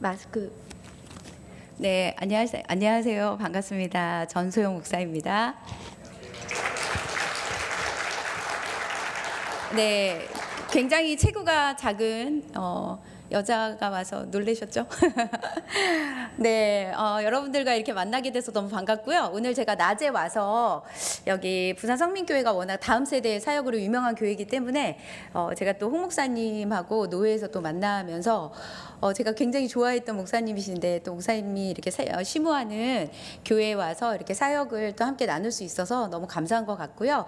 마스크. 네, 안녕하세요. 반갑습니다. 전소영 목사입니다. 네, 굉장히 체구가 작은 여자가 와서 놀라셨죠? 네, 여러분들과 이렇게 만나게 돼서 너무 반갑고요. 오늘 제가 낮에 와서 여기 부산 성민교회가 워낙 다음 세대의 사역으로 유명한 교회이기 때문에 제가 또 홍 목사님하고 노회에서 또 만나면서 제가 굉장히 좋아했던 목사님이신데 또 목사님이 이렇게 심우하는 교회에 와서 이렇게 사역을 또 함께 나눌 수 있어서 너무 감사한 것 같고요.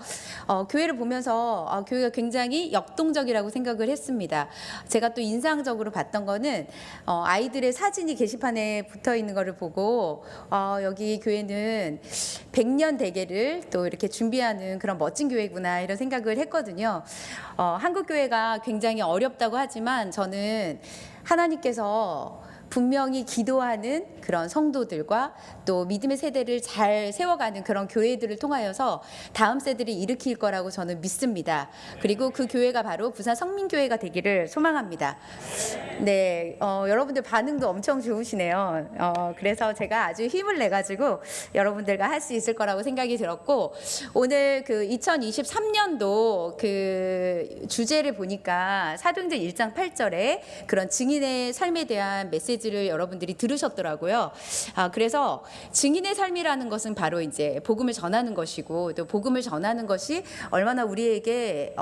교회를 보면서 교회가 굉장히 역동적이라고 생각을 했습니다. 제가 또 인상적으로 봤던 거는 아이들의 사진이 게시판에 붙어 있는 거를 보고 여기 교회는 100년 대계를 또 이렇게 준비하는 그런 멋진 교회구나 이런 생각을 했거든요. 한국 교회가 굉장히 어렵다고 하지만 저는 하나님께서 분명히 기도하는 그런 성도들과 또 믿음의 세대를 잘 세워가는 그런 교회들을 통하여서 다음 세대를 일으킬 거라고 저는 믿습니다. 그리고 그 교회가 바로 부산 성민교회가 되기를 소망합니다. 네, 여러분들 반응도 엄청 좋으시네요. 그래서 제가 아주 힘을 내가지고 여러분들과 할 수 있을 거라고 생각이 들었고, 오늘 그 2023년도 그 주제를 보니까 사도행전 1장 8절에 그런 증인의 삶에 대한 메시지를 여러분들이 들으셨더라고요. 그래서 증인의 삶이라는 것은 바로 이제 복음을 전하는 것이고, 또 복음을 전하는 것이 얼마나 우리에게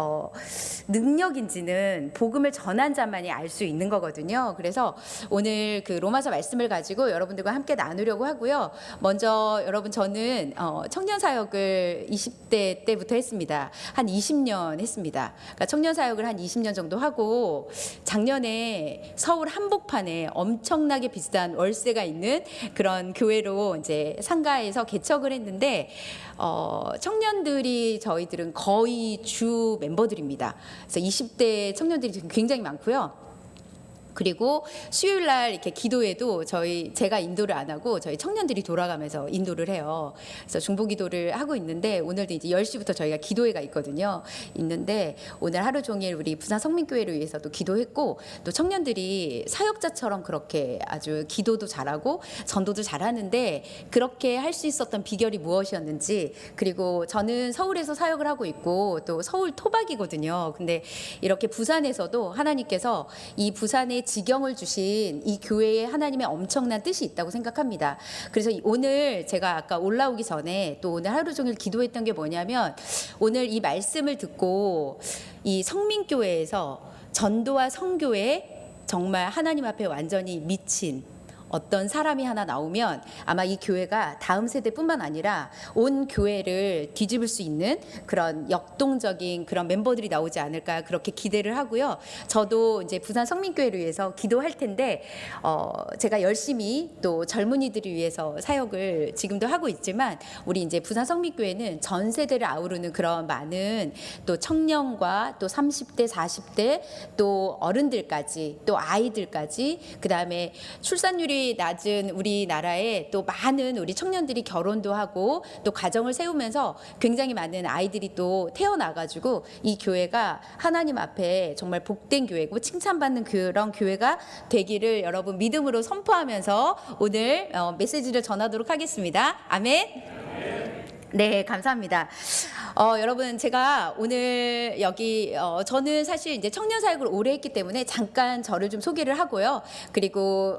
능력인지는 복음을 전한 자만이 알 수 있는 거거든요. 그래서 오늘 그 로마서 말씀을 가지고 여러분들과 함께 나누려고 하고요. 먼저 여러분, 저는 청년 사역을 20대 때부터 했습니다. 한 20년 했습니다. 그러니까 청년 사역을 한 20년 정도 하고, 작년에 서울 한복판에 엄청나게 비싼 월세가 있는 그런 교회로 이제 상가에서 개척을 했는데, 청년들이 저희들은 거의 주 멤버들입니다. 그래서 20대 청년들이 굉장히 많고요. 그리고 수요일 날 이렇게 기도에도 제가 인도를 안 하고 저희 청년들이 돌아가면서 인도를 해요. 그래서 중보 기도를 하고 있는데, 오늘도 이제 10시부터 저희가 기도회가 있는데 오늘 하루 종일 우리 부산 성민교회를 위해서도 기도했고, 또 청년들이 사역자처럼 그렇게 아주 기도도 잘하고 전도도 잘하는데 그렇게 할 수 있었던 비결이 무엇이었는지, 그리고 저는 서울에서 사역을 하고 있고 또 서울 토박이거든요. 근데 이렇게 부산에서도 하나님께서 이 부산의 지경을 주신 이 교회에 하나님의 엄청난 뜻이 있다고 생각합니다. 그래서 오늘 제가 아까 올라오기 전에 또 오늘 하루 종일 기도했던 게 뭐냐면, 오늘 이 말씀을 듣고 이 성민교회에서 전도와 선교에 정말 하나님 앞에 완전히 미친 어떤 사람이 하나 나오면 아마 이 교회가 다음 세대뿐만 아니라 온 교회를 뒤집을 수 있는 그런 역동적인 그런 멤버들이 나오지 않을까, 그렇게 기대를 하고요. 저도 이제 부산 성민교회를 위해서 기도할 텐데 제가 열심히 또 젊은이들을 위해서 사역을 지금도 하고 있지만, 우리 이제 부산 성민교회는 전 세대를 아우르는 그런 많은 또 청년과 또 30대, 40대 또 어른들까지 또 아이들까지, 그다음에 출산율이 낮은 우리나라에 또 많은 우리 청년들이 결혼도 하고 또 가정을 세우면서 굉장히 많은 아이들이 또 태어나가지고 이 교회가 하나님 앞에 정말 복된 교회고 칭찬받는 그런 교회가 되기를 여러분 믿음으로 선포하면서 오늘 메시지를 전하도록 하겠습니다. 아멘. 네, 감사합니다. 여러분, 제가 오늘 여기 저는 사실 이제 청년 사역을 오래 했기 때문에 잠깐 저를 좀 소개를 하고요. 그리고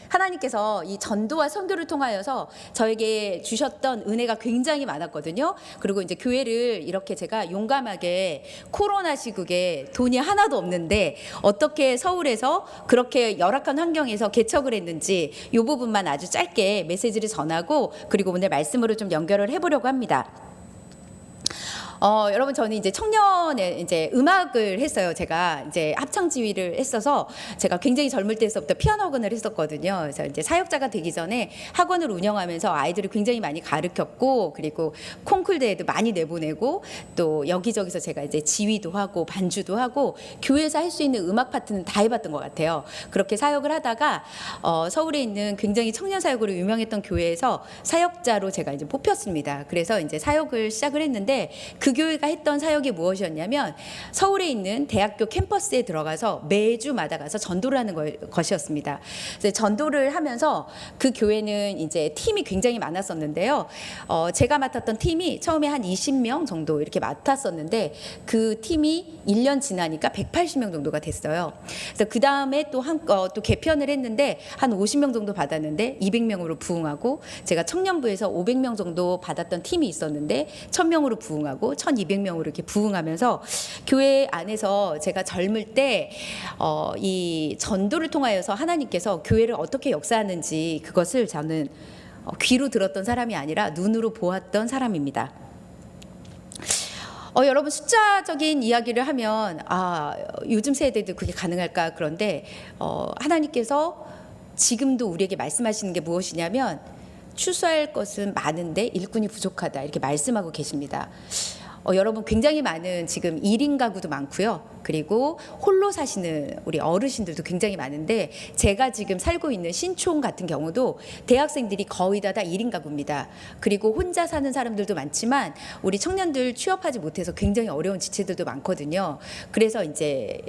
하나님께서 이 전도와 선교를 통하여서 저에게 주셨던 은혜가 굉장히 많았거든요. 그리고 이제 교회를 이렇게 제가 용감하게 코로나 시국에 돈이 하나도 없는데 어떻게 서울에서 그렇게 열악한 환경에서 개척을 했는지, 이 부분만 아주 짧게 메시지를 전하고, 그리고 오늘 말씀으로 좀 연결을 해보려고 합니다. 여러분, 저는 이제 청년에 이제 음악을 했어요. 제가 이제 합창 지휘를 했어서 제가 굉장히 젊을 때서부터 피아노 학원을 했었거든요. 그래서 이제 사역자가 되기 전에 학원을 운영하면서 아이들을 굉장히 많이 가르쳤고, 그리고 콩쿨 대회도 많이 내보내고, 또 여기저기서 제가 이제 지휘도 하고 반주도 하고 교회에서 할 수 있는 음악 파트는 다 해봤던 것 같아요. 그렇게 사역을 하다가 서울에 있는 굉장히 청년 사역으로 유명했던 교회에서 사역자로 제가 이제 뽑혔습니다. 그래서 이제 사역을 시작을 했는데, 그 교회가 했던 사역이 무엇이었냐면 서울에 있는 대학교 캠퍼스에 들어가서 매주마다 가서 전도를 하는 것이었습니다. 그래서 전도를 하면서 그 교회는 이제 팀이 굉장히 많았었는데요. 제가 맡았던 팀이 처음에 한 20명 정도 이렇게 맡았었는데 그 팀이 1년 지나니까 180명 정도가 됐어요. 그래서 그 다음에 또 개편을 했는데 한 50명 정도 받았는데 200명으로 부흥하고, 제가 청년부에서 500명 정도 받았던 팀이 있었는데 1000명으로 부흥하고 1200명으로 이렇게 부흥하면서 교회 안에서 제가 젊을 때 이 전도를 통하여서 하나님께서 교회를 어떻게 역사하는지 그것을 저는 귀로 들었던 사람이 아니라 눈으로 보았던 사람입니다. 여러분, 숫자적인 이야기를 하면 요즘 세대도 그게 가능할까? 그런데 하나님께서 지금도 우리에게 말씀하시는 게 무엇이냐면 추수할 것은 많은데 일꾼이 부족하다, 이렇게 말씀하고 계십니다. 여러분, 굉장히 많은 지금 1인 가구도 많고요. 그리고 홀로 사시는 우리 어르신들도 굉장히 많은데, 제가 지금 살고 있는 신촌 같은 경우도 대학생들이 거의 다 1인 가구입니다. 그리고 혼자 사는 사람들도 많지만 우리 청년들 취업하지 못해서 굉장히 어려운 지체들도 많거든요. 그래서 이제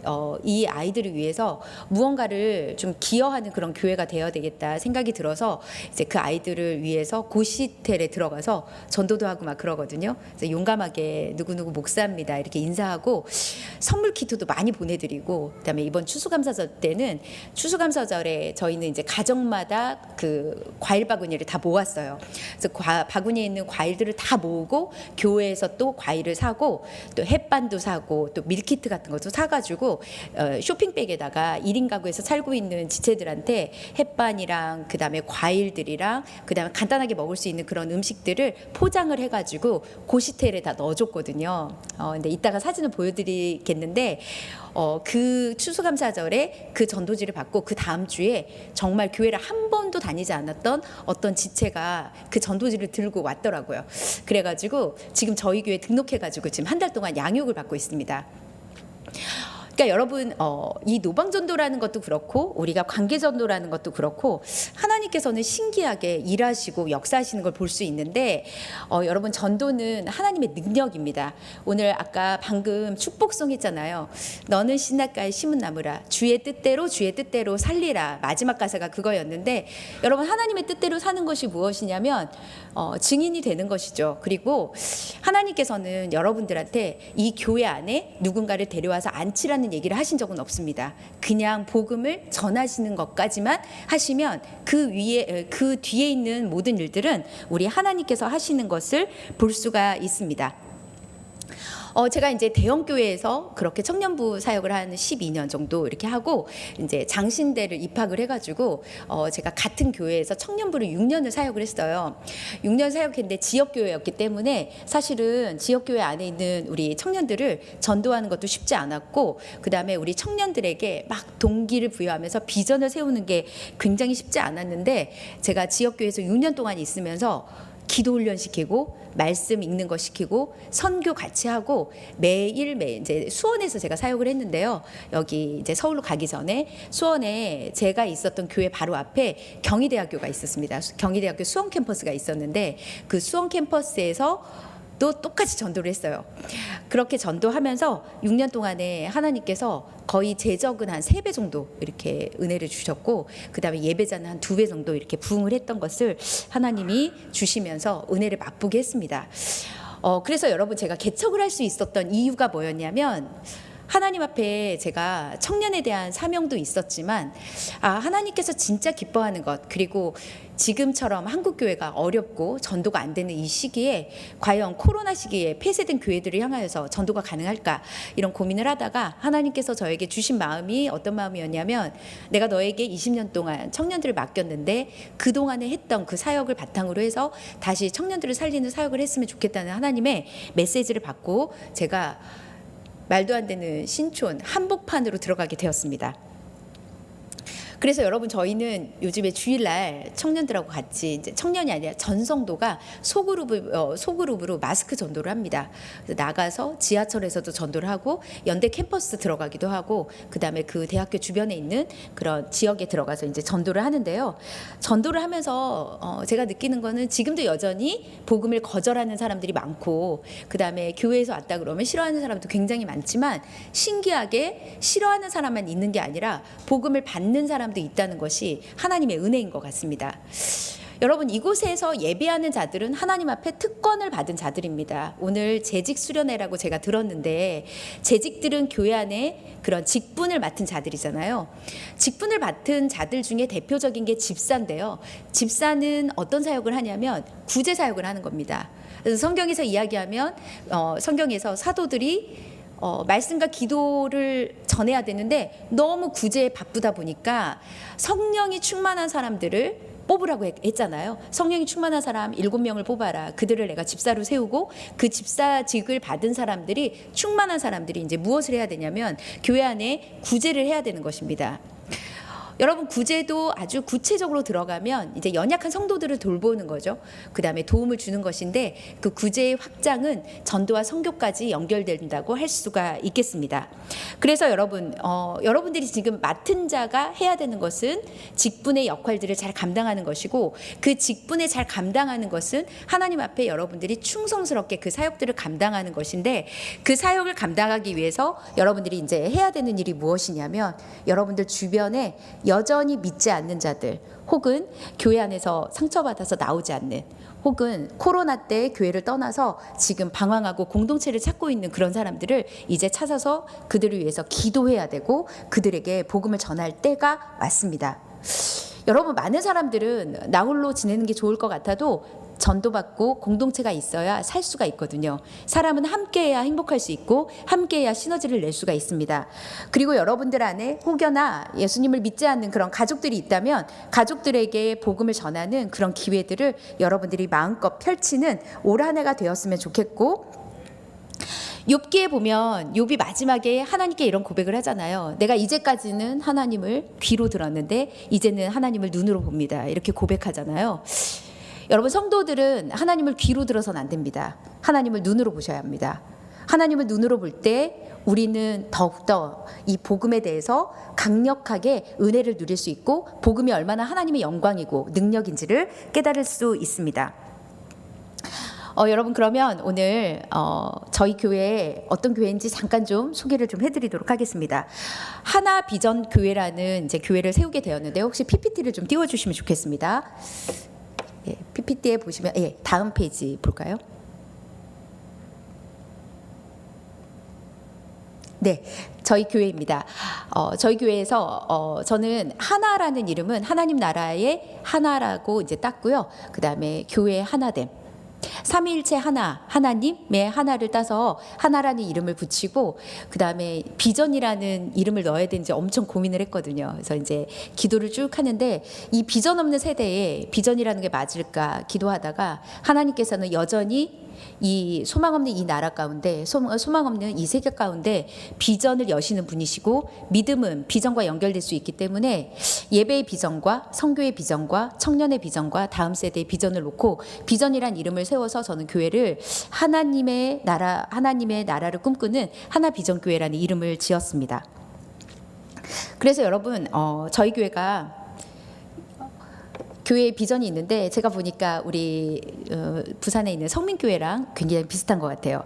이 아이들을 위해서 무언가를 좀 기여하는 그런 교회가 되어야 되겠다 생각이 들어서 이제 그 아이들을 위해서 고시텔에 들어가서 전도도 하고 막 그러거든요. 그래서 용감하게 누구누구 목사입니다 이렇게 인사하고 선물 키트도 많이 보내드리고, 그다음에 이번 추수감사절 때는 추수감사절에 저희는 이제 가정마다 그 과일 바구니를 다 모았어요. 그래서 바구니에 있는 과일들을 다 모으고 교회에서 또 과일을 사고 또 햇반도 사고 또 밀키트 같은 것도 사가지고 쇼핑백에다가 1인 가구에서 살고 있는 지체들한테 햇반이랑 그다음에 과일들이랑 그다음에 간단하게 먹을 수 있는 그런 음식들을 포장을 해가지고 고시텔에 다 넣어줬거든요. 근데 이따가 사진을 보여드리겠는데 그 추수감사절에 그 전도지를 받고 그 다음 주에 정말 교회를 한 번도 다니지 않았던 어떤 지체가 그 전도지를 들고 왔더라고요. 그래가지고 지금 저희 교회 등록해가지고 지금 한 달 동안 양육을 받고 있습니다. 그러니까 여러분, 이 노방전도라는 것도 그렇고 우리가 관계전도라는 것도 그렇고 하나님께서는 신기하게 일하시고 역사하시는 걸 볼 수 있는데, 여러분, 전도는 하나님의 능력입니다. 오늘 아까 방금 축복송 했잖아요. 너는 신학가에 심은 나무라, 주의 뜻대로 살리라. 마지막 가사가 그거였는데, 여러분, 하나님의 뜻대로 사는 것이 무엇이냐면 증인이 되는 것이죠. 그리고 하나님께서는 여러분들한테 이 교회 안에 누군가를 데려와서 안치라는 얘기를 하신 적은 없습니다. 그냥 복음을 전하시는 것까지만 하시면 그 뒤에 있는 모든 일들은 우리 하나님께서 하시는 것을 볼 수가 있습니다. 제가 이제 대형 교회에서 그렇게 청년부 사역을 한 12년 정도 이렇게 하고 이제 장신대를 입학을 해가지고 제가 같은 교회에서 청년부를 6년을 사역을 했어요. 6년 사역했는데 지역 교회였기 때문에 사실은 지역 교회 안에 있는 우리 청년들을 전도하는 것도 쉽지 않았고, 그 다음에 우리 청년들에게 막 동기를 부여하면서 비전을 세우는 게 굉장히 쉽지 않았는데, 제가 지역 교회에서 6년 동안 있으면서 기도 훈련 시키고 말씀 읽는 거 시키고 선교 같이 하고 매일 이제 수원에서 제가 사역을 했는데요. 여기 이제 서울로 가기 전에 수원에 제가 있었던 교회 바로 앞에 경희대학교가 있었습니다. 경희대학교 수원 캠퍼스가 있었는데 그 수원 캠퍼스에서 또 똑같이 전도를 했어요. 그렇게 전도하면서 6년 동안에 하나님께서 거의 제적은 한 3배 정도 이렇게 은혜를 주셨고, 그 다음에 예배자는 한 2배 정도 이렇게 부흥을 했던 것을 하나님이 주시면서 은혜를 맛보게 했습니다. 그래서 여러분, 제가 개척을 할 수 있었던 이유가 뭐였냐면, 하나님 앞에 제가 청년에 대한 사명도 있었지만 하나님께서 진짜 기뻐하는 것, 그리고 지금처럼 한국교회가 어렵고 전도가 안 되는 이 시기에 과연 코로나 시기에 폐쇄된 교회들을 향하여서 전도가 가능할까, 이런 고민을 하다가 하나님께서 저에게 주신 마음이 어떤 마음이었냐면, 내가 너에게 20년 동안 청년들을 맡겼는데 그동안에 했던 그 사역을 바탕으로 해서 다시 청년들을 살리는 사역을 했으면 좋겠다는 하나님의 메시지를 받고 제가 말도 안 되는 신촌 한복판으로 들어가게 되었습니다. 그래서 여러분 저희는 요즘에 주일날 청년들하고 같이 이제 청년이 아니라 전성도가 소그룹으로 마스크 전도를 합니다. 그래서 나가서 지하철에서도 전도를 하고 연대 캠퍼스 들어가기도 하고 그다음에 그 대학교 주변에 있는 그런 지역에 들어가서 이제 전도를 하는데요. 전도를 하면서 제가 느끼는 거는 지금도 여전히 복음을 거절하는 사람들이 많고 그다음에 교회에서 왔다 그러면 싫어하는 사람도 굉장히 많지만 신기하게 싫어하는 사람만 있는 게 아니라 복음을 받는 사람도 있다는 것이 하나님의 은혜인 것 같습니다. 여러분 이곳에서 예배하는 자들은 하나님 앞에 특권을 받은 자들입니다. 오늘 재직 수련회라고 제가 들었는데 재직들은 교회 안에 그런 직분을 맡은 자들이잖아요. 직분을 맡은 자들 중에 대표적인 게 집사인데요. 집사는 어떤 사역을 하냐면 구제 사역을 하는 겁니다. 그래서 성경에서 이야기하면 성경에서 사도들이 말씀과 기도를 전해야 되는데 너무 구제에 바쁘다 보니까 성령이 충만한 사람들을 뽑으라고 했잖아요. 성령이 충만한 사람 7명을 뽑아라. 그들을 내가 집사로 세우고 그 집사직을 받은 사람들이 충만한 사람들이 이제 무엇을 해야 되냐면 교회 안에 구제를 해야 되는 것입니다. 여러분 구제도 아주 구체적으로 들어가면 이제 연약한 성도들을 돌보는 거죠. 그 다음에 도움을 주는 것인데 그 구제의 확장은 전도와 선교까지 연결된다고 할 수가 있겠습니다. 그래서 여러분들이 지금 맡은 자가 해야 되는 것은 직분의 역할들을 잘 감당하는 것이고 그 직분에 잘 감당하는 것은 하나님 앞에 여러분들이 충성스럽게 그 사역들을 감당하는 것인데 그 사역을 감당하기 위해서 여러분들이 이제 해야 되는 일이 무엇이냐면 여러분들 주변에 여전히 믿지 않는 자들 혹은 교회 안에서 상처받아서 나오지 않는 혹은 코로나 때 교회를 떠나서 지금 방황하고 공동체를 찾고 있는 그런 사람들을 이제 찾아서 그들을 위해서 기도해야 되고 그들에게 복음을 전할 때가 왔습니다. 여러분 많은 사람들은 나 홀로 지내는 게 좋을 것 같아도 전도받고 공동체가 있어야 살 수가 있거든요. 사람은 함께해야 행복할 수 있고 함께해야 시너지를 낼 수가 있습니다. 그리고 여러분들 안에 혹여나 예수님을 믿지 않는 그런 가족들이 있다면 가족들에게 복음을 전하는 그런 기회들을 여러분들이 마음껏 펼치는 올 한 해가 되었으면 좋겠고 욥기에 보면 욥이 마지막에 하나님께 이런 고백을 하잖아요. 내가 이제까지는 하나님을 귀로 들었는데 이제는 하나님을 눈으로 봅니다. 이렇게 고백하잖아요. 여러분 성도들은 하나님을 귀로 들어서는 안 됩니다. 하나님을 눈으로 보셔야 합니다. 하나님을 눈으로 볼 때 우리는 더욱더 이 복음에 대해서 강력하게 은혜를 누릴 수 있고 복음이 얼마나 하나님의 영광이고 능력인지를 깨달을 수 있습니다. 여러분 그러면 오늘 저희 교회 어떤 교회인지 잠깐 좀 소개를 좀 해드리도록 하겠습니다. 하나 비전 교회라는 이제 교회를 세우게 되었는데 혹시 PPT를 좀 띄워주시면 좋겠습니다. 예, PPT에 보시면 다음 페이지 볼까요? 네, 저희 교회입니다. 저희 교회에서 저는 하나라는 이름은 하나님 나라의 하나라고 이제 땄고요. 그 다음에 교회의 하나됨. 삼위일체 하나, 하나님의 하나를 따서 하나라는 이름을 붙이고 그 다음에 비전이라는 이름을 넣어야 되는지 엄청 고민을 했거든요. 그래서 이제 기도를 쭉 하는데 이 비전 없는 세대에 비전이라는 게 맞을까 기도하다가 하나님께서는 여전히 이 소망 없는 이 나라 가운데 소망 없는 이 세계 가운데 비전을 여시는 분이시고 믿음은 비전과 연결될 수 있기 때문에 예배의 비전과 선교의 비전과 청년의 비전과 다음 세대의 비전을 놓고 비전이란 이름을 세워서 저는 교회를 하나님의 나라를 꿈꾸는 하나 비전 교회라는 이름을 지었습니다. 그래서 여러분 저희 교회가 교회의 비전이 있는데 제가 보니까 우리 부산에 있는 성민교회랑 굉장히 비슷한 것 같아요.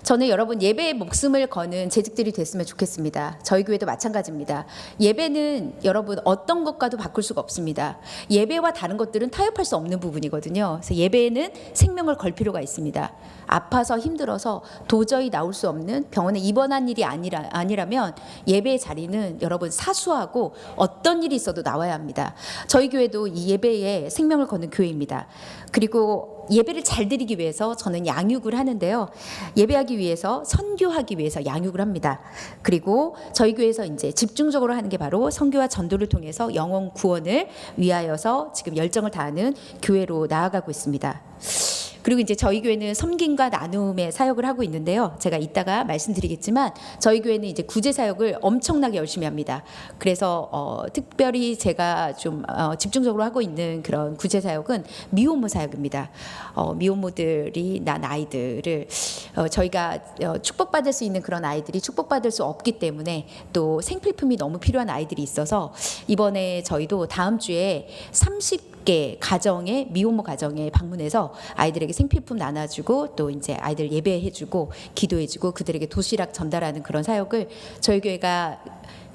저는 여러분 예배에 목숨을 거는 재직들이 됐으면 좋겠습니다. 저희 교회도 마찬가지입니다. 예배는 여러분 어떤 것과도 바꿀 수가 없습니다. 예배와 다른 것들은 타협할 수 없는 부분이거든요. 그래서 예배에는 생명을 걸 필요가 있습니다. 아파서 힘들어서 도저히 나올 수 없는 병원에 입원한 일이 아니라면 예배의 자리는 여러분 사수하고 어떤 일이 있어도 나와야 합니다. 저희 교회도 이 예배에 생명을 거는 교회입니다. 그리고 예배를 잘 드리기 위해서 저는 양육을 하는데요. 예배하기 위해서 선교하기 위해서 양육을 합니다. 그리고 저희 교회에서 이제 집중적으로 하는 게 바로 선교와 전도를 통해서 영혼 구원을 위하여서 지금 열정을 다하는 교회로 나아가고 있습니다. 그리고 이제 저희 교회는 섬김과 나눔의 사역을 하고 있는데요. 제가 이따가 말씀드리겠지만 저희 교회는 이제 구제 사역을 엄청나게 열심히 합니다. 그래서 특별히 제가 좀 집중적으로 하고 있는 그런 구제 사역은 미혼모 사역입니다. 미혼모들이 난 아이들을 저희가 축복받을 수 있는 그런 아이들이 축복받을 수 없기 때문에 또 생필품이 너무 필요한 아이들이 있어서 이번에 저희도 다음 주에 30개 가정의 미혼모 가정에 방문해서 아이들에게 생필품 나눠주고 또 이제 아이들 예배해주고 기도해주고 그들에게 도시락 전달하는 그런 사역을 저희 교회가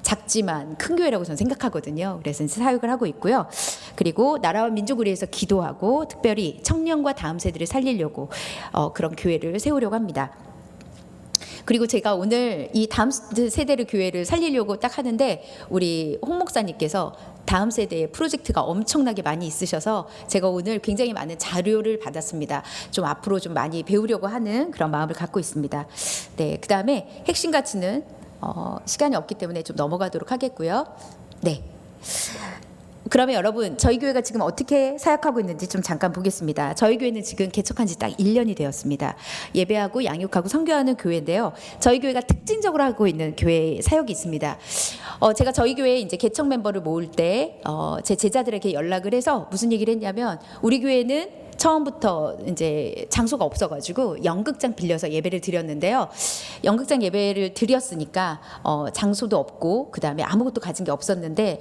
작지만 큰 교회라고 저는 생각하거든요. 그래서 사역을 하고 있고요. 그리고 나라와 민족을 위해서 기도하고 특별히 청년과 다음 세대를 살리려고 그런 교회를 세우려고 합니다. 그리고 제가 오늘 이 다음 세대를 교회를 살리려고 딱 하는데 우리 홍 목사님께서 다음 세대의 프로젝트가 엄청나게 많이 있으셔서 제가 오늘 굉장히 많은 자료를 받았습니다. 좀 앞으로 좀 많이 배우려고 하는 그런 마음을 갖고 있습니다. 네, 그다음에 핵심 가치는 시간이 없기 때문에 좀 넘어가도록 하겠고요. 네. 그러면 여러분 저희 교회가 지금 어떻게 사역하고 있는지 좀 잠깐 보겠습니다. 저희 교회는 지금 개척한 지 딱 1년이 되었습니다. 예배하고 양육하고 선교하는 교회인데요. 저희 교회가 특징적으로 하고 있는 교회 사역이 있습니다. 제가 저희 교회에 이제 개척 멤버를 모을 때 제 제자들에게 연락을 해서 무슨 얘기를 했냐면 우리 교회는 처음부터 이제 장소가 없어가지고 연극장 빌려서 예배를 드렸는데요. 연극장 예배를 드렸으니까 장소도 없고 그 다음에 아무것도 가진 게 없었는데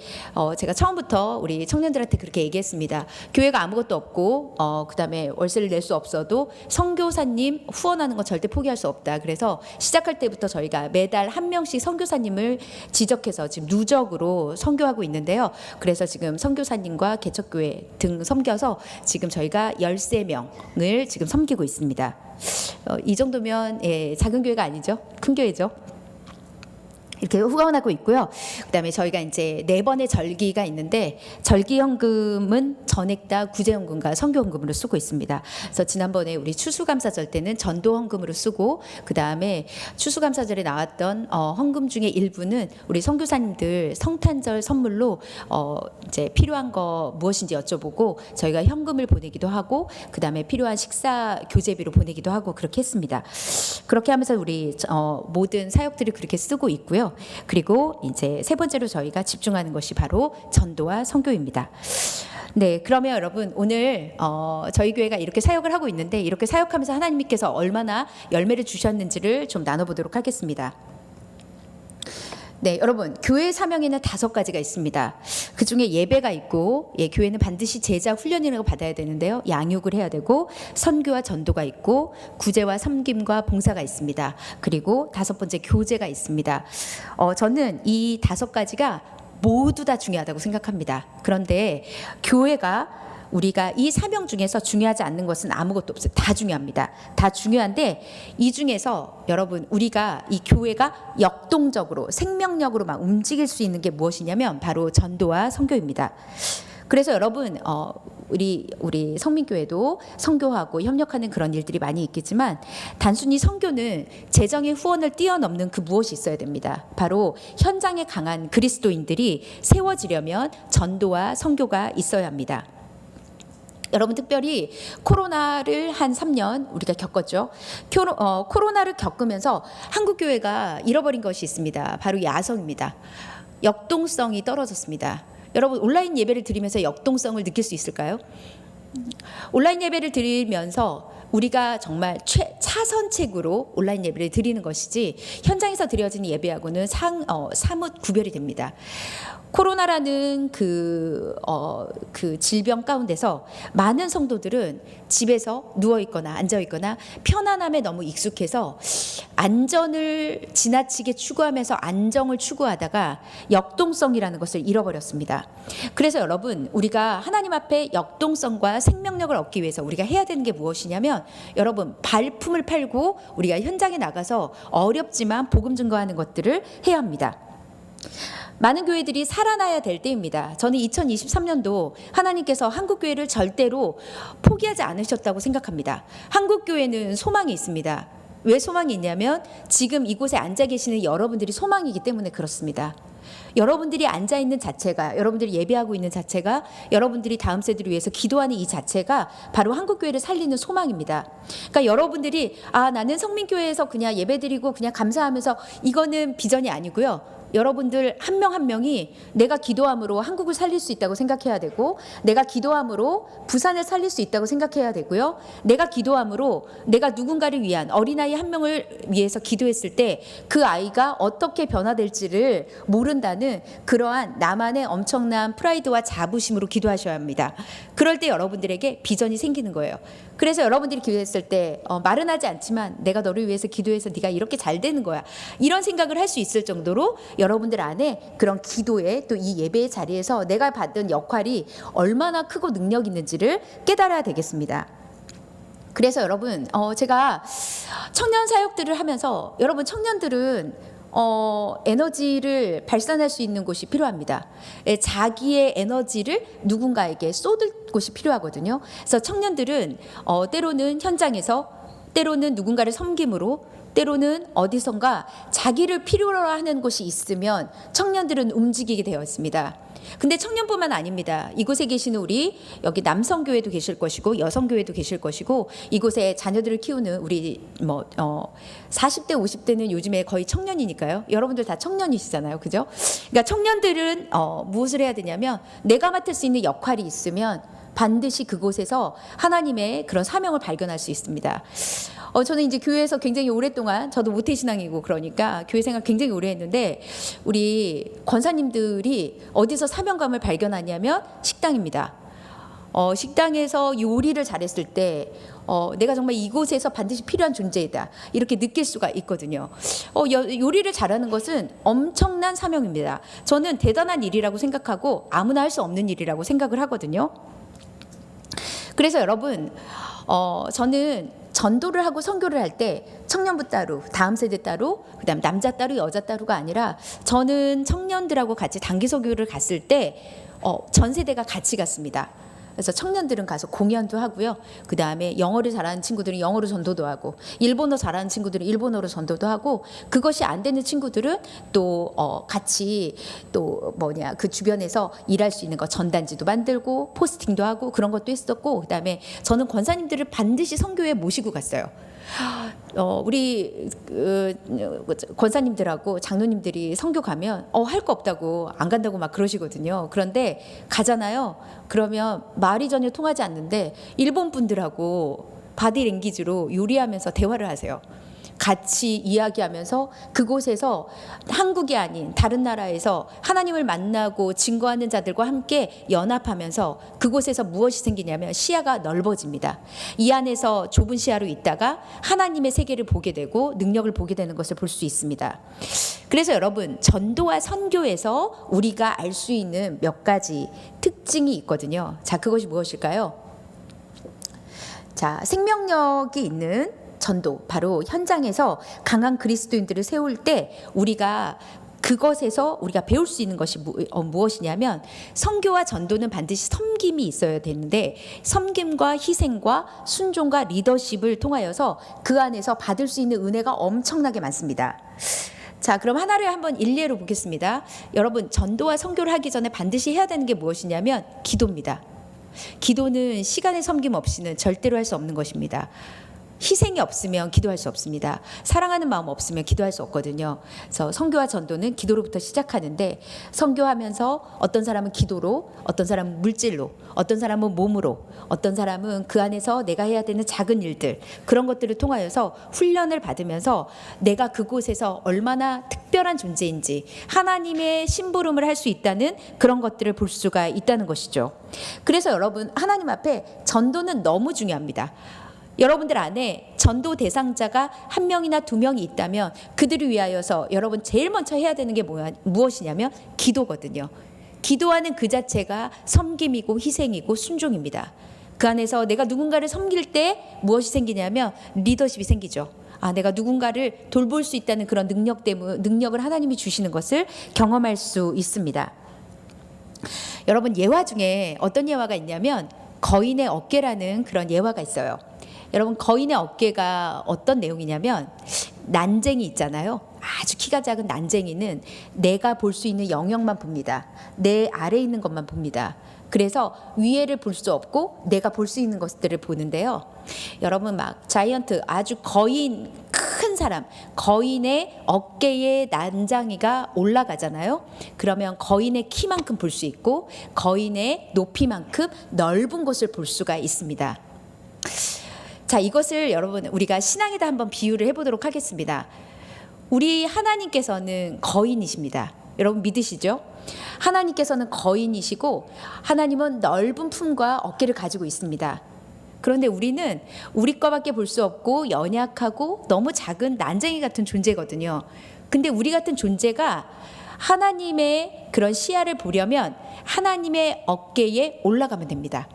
제가 처음부터 우리 청년들한테 그렇게 얘기했습니다. 교회가 아무것도 없고 그 다음에 월세를 낼 수 없어도 선교사님 후원하는 건 절대 포기할 수 없다. 그래서 시작할 때부터 저희가 매달 한 명씩 선교사님을 지적해서 지금 누적으로 선교하고 있는데요. 그래서 지금 선교사님과 개척교회 등 섬겨서 지금 저희가 13명을 지금 섬기고 있습니다. 이 정도면 작은 교회가 아니죠. 큰 교회죠. 이렇게 후원하고 있고요. 그다음에 저희가 이제 4번의 절기가 있는데 절기헌금은 전액 다 구제헌금과 선교헌금으로 쓰고 있습니다. 그래서 지난번에 우리 추수감사절 때는 전도헌금으로 쓰고 그다음에 추수감사절에 나왔던 헌금 중에 일부는 우리 선교사님들 성탄절 선물로 이제 필요한 거 무엇인지 여쭤보고 저희가 현금을 보내기도 하고 그다음에 필요한 식사 교재비로 보내기도 하고 그렇게 했습니다. 그렇게 하면서 우리 모든 사역들을 그렇게 쓰고 있고요. 그리고 이제 세 번째로 저희가 집중하는 것이 바로 전도와 선교입니다. 네, 그러면 여러분 오늘 저희 교회가 이렇게 사역을 하고 있는데 이렇게 사역하면서 하나님께서 얼마나 열매를 주셨는지를 좀 나눠보도록 하겠습니다. 네, 여러분 교회 사명에는 5가지가 있습니다. 그 중에 예배가 있고 교회는 반드시 제자 훈련이라고 받아야 되는데요. 양육을 해야 되고 선교와 전도가 있고 구제와 섬김과 봉사가 있습니다. 그리고 5번째 교제가 있습니다. 저는 이 5가지가 모두 다 중요하다고 생각합니다. 그런데 교회가 우리가 이 사명 중에서 중요하지 않는 것은 아무것도 없어요. 다 중요합니다. 다 중요한데 이 중에서 여러분 우리가 이 교회가 역동적으로 생명력으로 막 움직일 수 있는 게 무엇이냐면 바로 전도와 선교입니다. 그래서 여러분 우리 성민교회도 선교하고 협력하는 그런 일들이 많이 있겠지만 단순히 선교는 재정의 후원을 뛰어넘는 그 무엇이 있어야 됩니다. 바로 현장에 강한 그리스도인들이 세워지려면 전도와 선교가 있어야 합니다. 여러분 특별히 코로나를 한 3년 우리가 겪었죠. 코로나를 겪으면서 한국교회가 잃어버린 것이 있습니다. 바로 야성입니다. 역동성이 떨어졌습니다. 여러분 온라인 예배를 드리면서 역동성을 느낄 수 있을까요? 온라인 예배를 드리면서 우리가 정말 차선책으로 온라인 예배를 드리는 것이지 현장에서 드려지는 예배하고는 사뭇 구별이 됩니다. 코로나라는 그 질병 가운데서 많은 성도들은 집에서 누워있거나 앉아있거나 편안함에 너무 익숙해서 안전을 지나치게 추구하면서 안정을 추구하다가 역동성이라는 것을 잃어버렸습니다. 그래서 여러분 우리가 하나님 앞에 역동성과 생명력을 얻기 위해서 우리가 해야 되는 게 무엇이냐면 여러분 발품을 팔고 우리가 현장에 나가서 어렵지만 복음 증거하는 것들을 해야 합니다. 많은 교회들이 살아나야 될 때입니다. 저는 2023년도 하나님께서 한국교회를 절대로 포기하지 않으셨다고 생각합니다. 한국교회는 소망이 있습니다. 왜 소망이 있냐면 지금 이곳에 앉아 계시는 여러분들이 소망이기 때문에 그렇습니다. 여러분들이 앉아 있는 자체가, 여러분들이 예배하고 있는 자체가, 여러분들이 다음 세대를 위해서 기도하는 이 자체가 바로 한국교회를 살리는 소망입니다. 그러니까 여러분들이 나는 성민교회에서 그냥 예배드리고 그냥 감사하면서, 이거는 비전이 아니고요. 여러분들 한 명 한 명이 내가 기도함으로 한국을 살릴 수 있다고 생각해야 되고, 내가 기도함으로 부산을 살릴 수 있다고 생각해야 되고요. 내가 기도함으로 내가 누군가를 위한 어린아이 한 명을 위해서 기도했을 때 그 아이가 어떻게 변화될지를 모른다는 그러한 나만의 엄청난 프라이드와 자부심으로 기도하셔야 합니다. 그럴 때 여러분들에게 비전이 생기는 거예요. 그래서 여러분들이 기도했을 때 말은 하지 않지만 내가 너를 위해서 기도해서 네가 이렇게 잘 되는 거야, 이런 생각을 할 수 있을 정도로 여러분들 안에 그런 기도의, 또 이 예배의 자리에서 내가 받은 역할이 얼마나 크고 능력 있는지를 깨달아야 되겠습니다. 그래서 여러분, 제가 청년 사역들을 하면서, 여러분 청년들은 에너지를 발산할 수 있는 곳이 필요합니다. 자기의 에너지를 누군가에게 쏟을 곳이 필요하거든요. 그래서 청년들은 때로는 현장에서, 때로는 누군가를 섬김으로, 때로는 어디선가 자기를 필요로 하는 곳이 있으면 청년들은 움직이게 되어 있습니다. 근데 청년뿐만 아닙니다. 이곳에 계시는 우리 여기 남성교회도 계실 것이고 여성교회도 계실 것이고, 이곳에 자녀들을 키우는 우리 40대 50대는 요즘에 거의 청년이니까요. 여러분들 다 청년이시잖아요, 그죠? 그러니까 청년들은 무엇을 해야 되냐면, 내가 맡을 수 있는 역할이 있으면 반드시 그곳에서 하나님의 그런 사명을 발견할 수 있습니다. 저는 이제 교회에서 굉장히 오랫동안, 저도 모태신앙이고 그러니까 교회 생활 굉장히 오래 했는데, 우리 권사님들이 어디서 사명감을 발견하냐면 식당입니다. 식당에서 요리를 잘했을 때 내가 정말 이곳에서 반드시 필요한 존재이다, 이렇게 느낄 수가 있거든요. 요리를 잘하는 것은 엄청난 사명입니다. 저는 대단한 일이라고 생각하고 아무나 할 수 없는 일이라고 생각을 하거든요. 그래서 여러분, 저는 전도를 하고 선교를 할 때 청년부 따로, 다음 세대 따로, 그다음 남자 따로, 여자 따로가 아니라, 저는 청년들하고 같이 단기 선교를 갔을 때 전 세대가 같이 갔습니다. 그래서 청년들은 가서 공연도 하고요. 그 다음에 영어를 잘하는 친구들은 영어로 전도도 하고, 일본어 잘하는 친구들은 일본어로 전도도 하고, 그것이 안 되는 친구들은 또 같이 또 그 주변에서 일할 수 있는 거, 전단지도 만들고 포스팅도 하고 그런 것도 했었고, 그 다음에 저는 권사님들을 반드시 선교에 모시고 갔어요. 우리 권사님들하고 장로님들이 선교 가면 할 거 없다고 안 간다고 막 그러시거든요. 그런데 가잖아요. 그러면 말이 전혀 통하지 않는데 일본 분들하고 바디랭귀지로 요리하면서 대화를 하세요. 같이 이야기하면서 그곳에서 한국이 아닌 다른 나라에서 하나님을 만나고 증거하는 자들과 함께 연합하면서 그곳에서 무엇이 생기냐면 시야가 넓어집니다. 이 안에서 좁은 시야로 있다가 하나님의 세계를 보게 되고 능력을 보게 되는 것을 볼 수 있습니다. 그래서 여러분, 전도와 선교에서 우리가 알 수 있는 몇 가지 특징이 있거든요. 자, 그것이 무엇일까요? 자, 생명력이 있는 전도, 바로 현장에서 강한 그리스도인들을 세울 때 우리가 그것에서 우리가 배울 수 있는 것이 무엇이냐면, 선교와 전도는 반드시 섬김이 있어야 되는데, 섬김과 희생과 순종과 리더십을 통하여서 그 안에서 받을 수 있는 은혜가 엄청나게 많습니다. 자, 그럼 하나를 한번 일례로 보겠습니다. 여러분, 전도와 선교를 하기 전에 반드시 해야 되는 게 무엇이냐면 기도입니다. 기도는 시간의 섬김 없이는 절대로 할 수 없는 것입니다. 희생이 없으면 기도할 수 없습니다. 사랑하는 마음 없으면 기도할 수 없거든요. 그래서 선교와 전도는 기도로부터 시작하는데, 선교하면서 어떤 사람은 기도로, 어떤 사람은 물질로, 어떤 사람은 몸으로, 어떤 사람은 그 안에서 내가 해야 되는 작은 일들, 그런 것들을 통하여서 훈련을 받으면서 내가 그곳에서 얼마나 특별한 존재인지, 하나님의 심부름을 할 수 있다는 그런 것들을 볼 수가 있다는 것이죠. 그래서 여러분, 하나님 앞에 전도는 너무 중요합니다. 여러분들 안에 전도 대상자가 한 명이나 두 명이 있다면 그들을 위하여서 여러분 제일 먼저 해야 되는 게 무엇이냐면 기도거든요. 기도하는 그 자체가 섬김이고 희생이고 순종입니다. 그 안에서 내가 누군가를 섬길 때 무엇이 생기냐면 리더십이 생기죠. 내가 누군가를 돌볼 수 있다는 그런 능력을 하나님이 주시는 것을 경험할 수 있습니다. 여러분, 예화 중에 어떤 예화가 있냐면 거인의 어깨라는 그런 예화가 있어요. 여러분, 거인의 어깨가 어떤 내용이냐면, 난쟁이 있잖아요. 아주 키가 작은 난쟁이는 내가 볼 수 있는 영역만 봅니다. 내 아래에 있는 것만 봅니다. 그래서 위에를 볼 수 없고 내가 볼 수 있는 것들을 보는데요. 여러분 막 자이언트 아주 거인 큰 사람, 거인의 어깨에 난장이가 올라가잖아요. 그러면 거인의 키만큼 볼 수 있고 거인의 높이만큼 넓은 곳을 볼 수가 있습니다. 자, 이것을 여러분 우리가 신앙에다 한번 비유를 해보도록 하겠습니다. 우리 하나님께서는 거인이십니다. 여러분 믿으시죠? 하나님께서는 거인이시고 하나님은 넓은 품과 어깨를 가지고 있습니다. 그런데 우리는 우리 거밖에 볼 수 없고 연약하고 너무 작은 난쟁이 같은 존재거든요. 근데 우리 같은 존재가 하나님의 그런 시야를 보려면 하나님의 어깨에 올라가면 됩니다.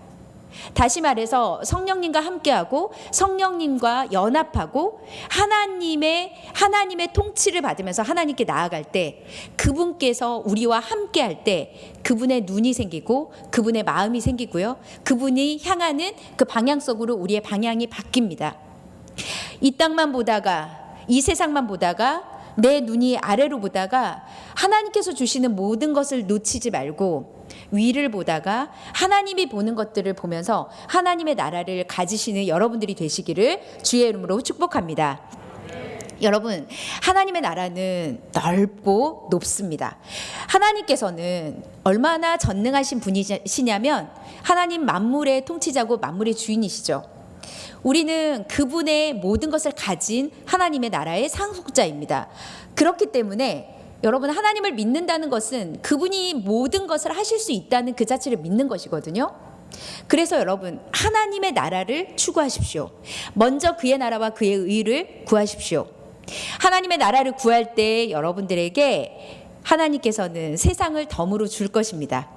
다시 말해서 성령님과 함께하고 성령님과 연합하고 하나님의 통치를 받으면서 하나님께 나아갈 때 그분께서 우리와 함께할 때 그분의 눈이 생기고 그분의 마음이 생기고요. 그분이 향하는 그 방향성으로 우리의 방향이 바뀝니다. 이 땅만 보다가 이 세상만 보다가 내 눈이 아래로 보다가 하나님께서 주시는 모든 것을 놓치지 말고 위를 보다가 하나님이 보는 것들을 보면서 하나님의 나라를 가지시는 여러분들이 되시기를 주의 이름으로 축복합니다. 여러분, 하나님의 나라는 넓고 높습니다. 하나님께서는 얼마나 전능하신 분이시냐면 하나님 만물의 통치자고 만물의 주인이시죠. 우리는 그분의 모든 것을 가진 하나님의 나라의 상속자입니다. 그렇기 때문에 여러분 하나님을 믿는다는 것은 그분이 모든 것을 하실 수 있다는 그 자체를 믿는 것이거든요. 그래서 여러분 하나님의 나라를 추구하십시오. 먼저 그의 나라와 그의 의를 구하십시오. 하나님의 나라를 구할 때 여러분들에게 하나님께서는 세상을 덤으로 줄 것입니다.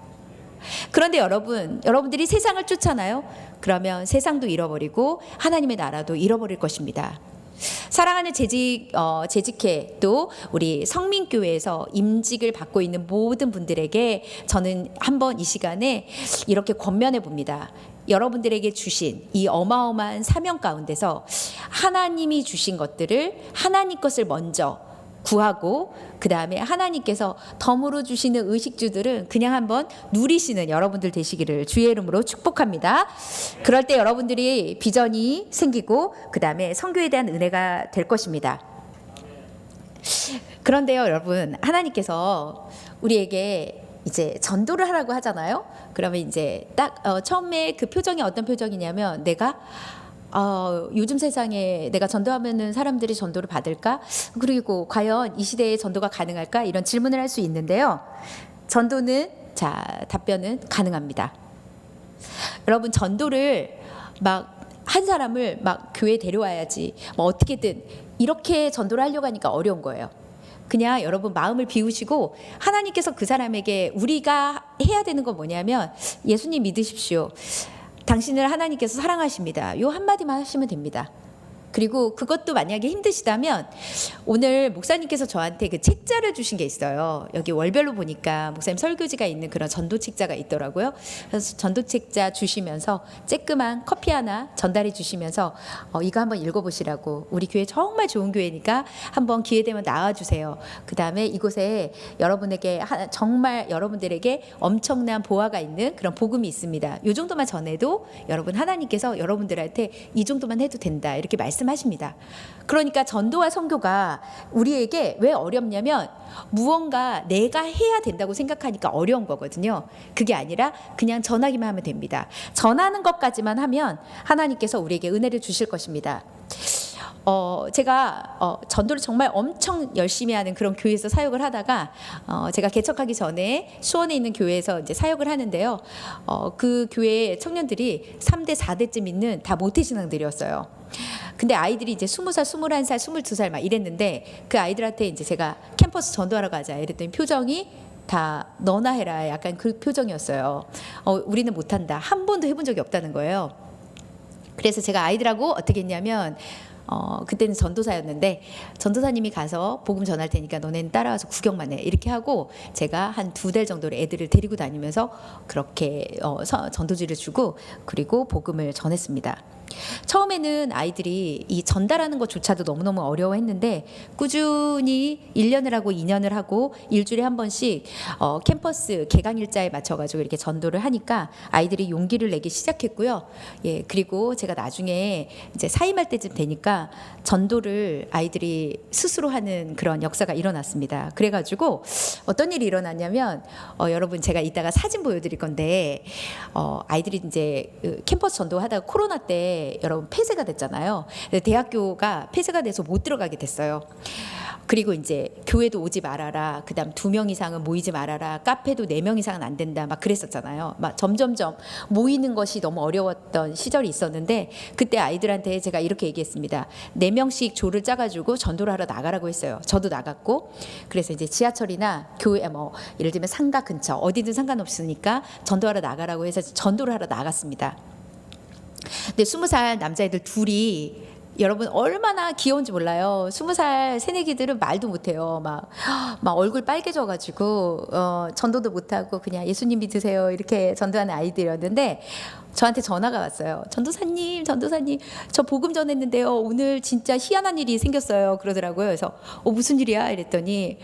그런데 여러분들이 세상을 쫓잖아요. 그러면 세상도 잃어버리고 하나님의 나라도 잃어버릴 것입니다. 사랑하는 재직회 또 우리 성민교회에서 임직을 받고 있는 모든 분들에게 저는 한번 이 시간에 이렇게 권면해 봅니다. 여러분들에게 주신 이 어마어마한 사명 가운데서 하나님이 주신 것들을 하나님 것을 먼저 구하고 그 다음에 하나님께서 덤으로 주시는 의식주들은 그냥 한번 누리시는 여러분들 되시기를 주의 이름으로 축복합니다. 그럴 때 여러분들이 비전이 생기고 그 다음에 선교에 대한 은혜가 될 것입니다. 그런데요 여러분 하나님께서 우리에게 이제 전도를 하라고 하잖아요. 그러면 이제 딱 처음에 그 표정이 어떤 표정이냐면 내가 요즘 세상에 내가 전도하면은 사람들이 전도를 받을까? 그리고 과연 이 시대에 전도가 가능할까? 이런 질문을 할 수 있는데요. 전도는 답변은 가능합니다. 여러분 전도를 막 한 사람을 막 교회에 데려와야지 뭐 어떻게든 이렇게 전도를 하려고 하니까 어려운 거예요. 그냥 여러분 마음을 비우시고 하나님께서 그 사람에게 우리가 해야 되는 건 뭐냐면 예수님 믿으십시오. 당신을 하나님께서 사랑하십니다. 요 한마디만 하시면 됩니다. 그리고 그것도 만약에 힘드시다면 오늘 목사님께서 저한테 그 책자를 주신 게 있어요. 여기 월별로 보니까 목사님 설교지가 있는 그런 전도 책자가 있더라고요. 그래서 전도 책자 주시면서 쬐끄만 커피 하나 전달해 주시면서 이거 한번 읽어보시라고 우리 교회 정말 좋은 교회니까 한번 기회 되면 나와주세요. 그 다음에 이곳에 여러분에게 정말 여러분들에게 엄청난 보화가 있는 그런 복음이 있습니다. 이 정도만 전해도 여러분 하나님께서 여러분들한테 이 정도만 해도 된다 이렇게 말씀하십니다. 그러니까 전도와 선교가 우리에게 왜 어렵냐면 무언가 내가 해야 된다고 생각하니까 어려운 거거든요. 그게 아니라 그냥 전하기만 하면 됩니다. 전하는 것까지만 하면 하나님께서 우리에게 은혜를 주실 것입니다. 제가 전도를 정말 엄청 열심히 하는 그런 교회에서 사역을 하다가 제가 개척하기 전에 수원에 있는 교회에서 이제 사역을 하는데요. 그 교회 청년들이 3대 4대쯤 있는 다 모태신앙들이었어요. 근데 아이들이 이제 20살, 21살, 22살 막 이랬는데 그 아이들한테 이제 제가 캠퍼스 전도하러 가자 이랬더니 표정이 다 너나 해라 약간 그 표정이었어요. 우리는 못한다. 한 번도 해본 적이 없다는 거예요. 그래서 제가 아이들하고 어떻게 했냐면 그때는 전도사였는데 전도사님이 가서 복음 전할 테니까 너네는 따라와서 구경만 해 이렇게 하고 제가 한 2달 정도를 애들을 데리고 다니면서 그렇게 전도지를 주고 그리고 복음을 전했습니다. 처음에는 아이들이 이 전달하는 것조차도 너무너무 어려워했는데 꾸준히 1년을 하고 2년을 하고 일주일에 한 번씩 캠퍼스 개강 일자에 맞춰가지고 이렇게 전도를 하니까 아이들이 용기를 내기 시작했고요. 예, 그리고 제가 나중에 이제 사임할 때쯤 되니까 전도를 아이들이 스스로 하는 그런 역사가 일어났습니다. 그래가지고 어떤 일이 일어났냐면 여러분 제가 이따가 사진 보여드릴 건데 아이들이 이제 캠퍼스 전도하다가 코로나 때 여러분 폐쇄가 됐잖아요. 대학교가 폐쇄가 돼서 못 들어가게 됐어요. 그리고 이제 교회도 오지 말아라. 그다음 2명 이상은 모이지 말아라. 카페도 4명 이상은 안 된다. 막 그랬었잖아요. 막 점점점 모이는 것이 너무 어려웠던 시절이 있었는데 그때 아이들한테 제가 이렇게 얘기했습니다. 4명씩 조를 짜가지고 전도를 하러 나가라고 했어요. 저도 나갔고 그래서 이제 지하철이나 교회 뭐 예를 들면 상가 근처 어디든 상관없으니까 전도하러 나가라고 해서 전도를 하러 나갔습니다. 근데 20살 남자애들 둘이 여러분 얼마나 귀여운지 몰라요. 20살 새내기들은 말도 못해요. 막 얼굴 빨개져가지고 전도도 못하고 그냥 예수님 믿으세요 이렇게 전도하는 아이들이었는데 저한테 전화가 왔어요. 전도사님 저 복음 전했는데요. 오늘 진짜 희한한 일이 생겼어요. 그러더라고요. 그래서 무슨 일이야? 이랬더니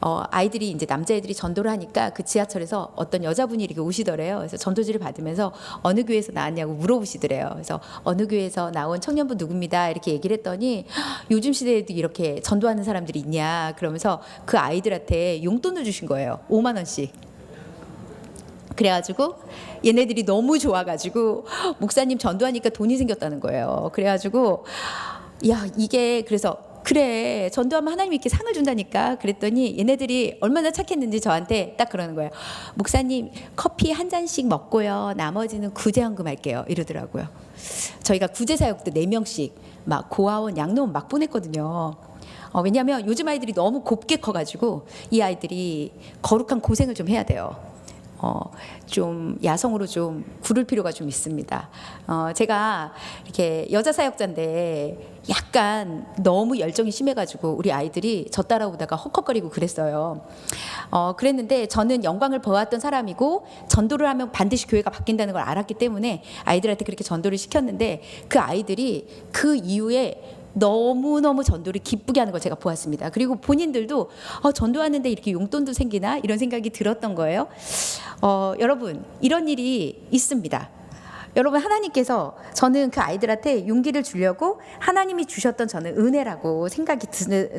아이들이 이제 남자애들이 전도를 하니까 그 지하철에서 어떤 여자분이 이렇게 오시더래요. 그래서 전도지를 받으면서 어느 교회에서 나왔냐고 물어보시더래요. 그래서 어느 교회에서 나온 청년부 누굽니다. 이렇게 얘기를 했더니 요즘 시대에도 이렇게 전도하는 사람들이 있냐 그러면서 그 아이들한테 용돈을 주신 거예요. 5만 원씩. 그래가지고 얘네들이 너무 좋아가지고 목사님 전도하니까 돈이 생겼다는 거예요. 그래가지고 야 이게 그래서 그래 전도하면 하나님이 이렇게 상을 준다니까 그랬더니 얘네들이 얼마나 착했는지 저한테 딱 그러는 거예요. 목사님 커피 한 잔씩 먹고요 나머지는 구제헌금 할게요 이러더라고요. 저희가 구제사역도 4명씩 막 고아원 양로원 막 보냈거든요. 왜냐하면 요즘 아이들이 너무 곱게 커가지고 이 아이들이 거룩한 고생을 좀 해야 돼요. 좀 야성으로 좀 구를 필요가 좀 있습니다. 제가 이렇게 여자 사역자인데 약간 너무 열정이 심해가지고 우리 아이들이 저 따라오다가 헉헉거리고 그랬어요. 그랬는데 저는 영광을 보았던 사람이고 전도를 하면 반드시 교회가 바뀐다는 걸 알았기 때문에 아이들한테 그렇게 전도를 시켰는데 그 아이들이 그 이후에 너무너무 전도를 기쁘게 하는 걸 제가 보았습니다. 그리고 본인들도 전도하는데 이렇게 용돈도 생기나 이런 생각이 들었던 거예요. 여러분 이런 일이 있습니다. 여러분 하나님께서 저는 그 아이들한테 용기를 주려고 하나님이 주셨던 저는 은혜라고 생각이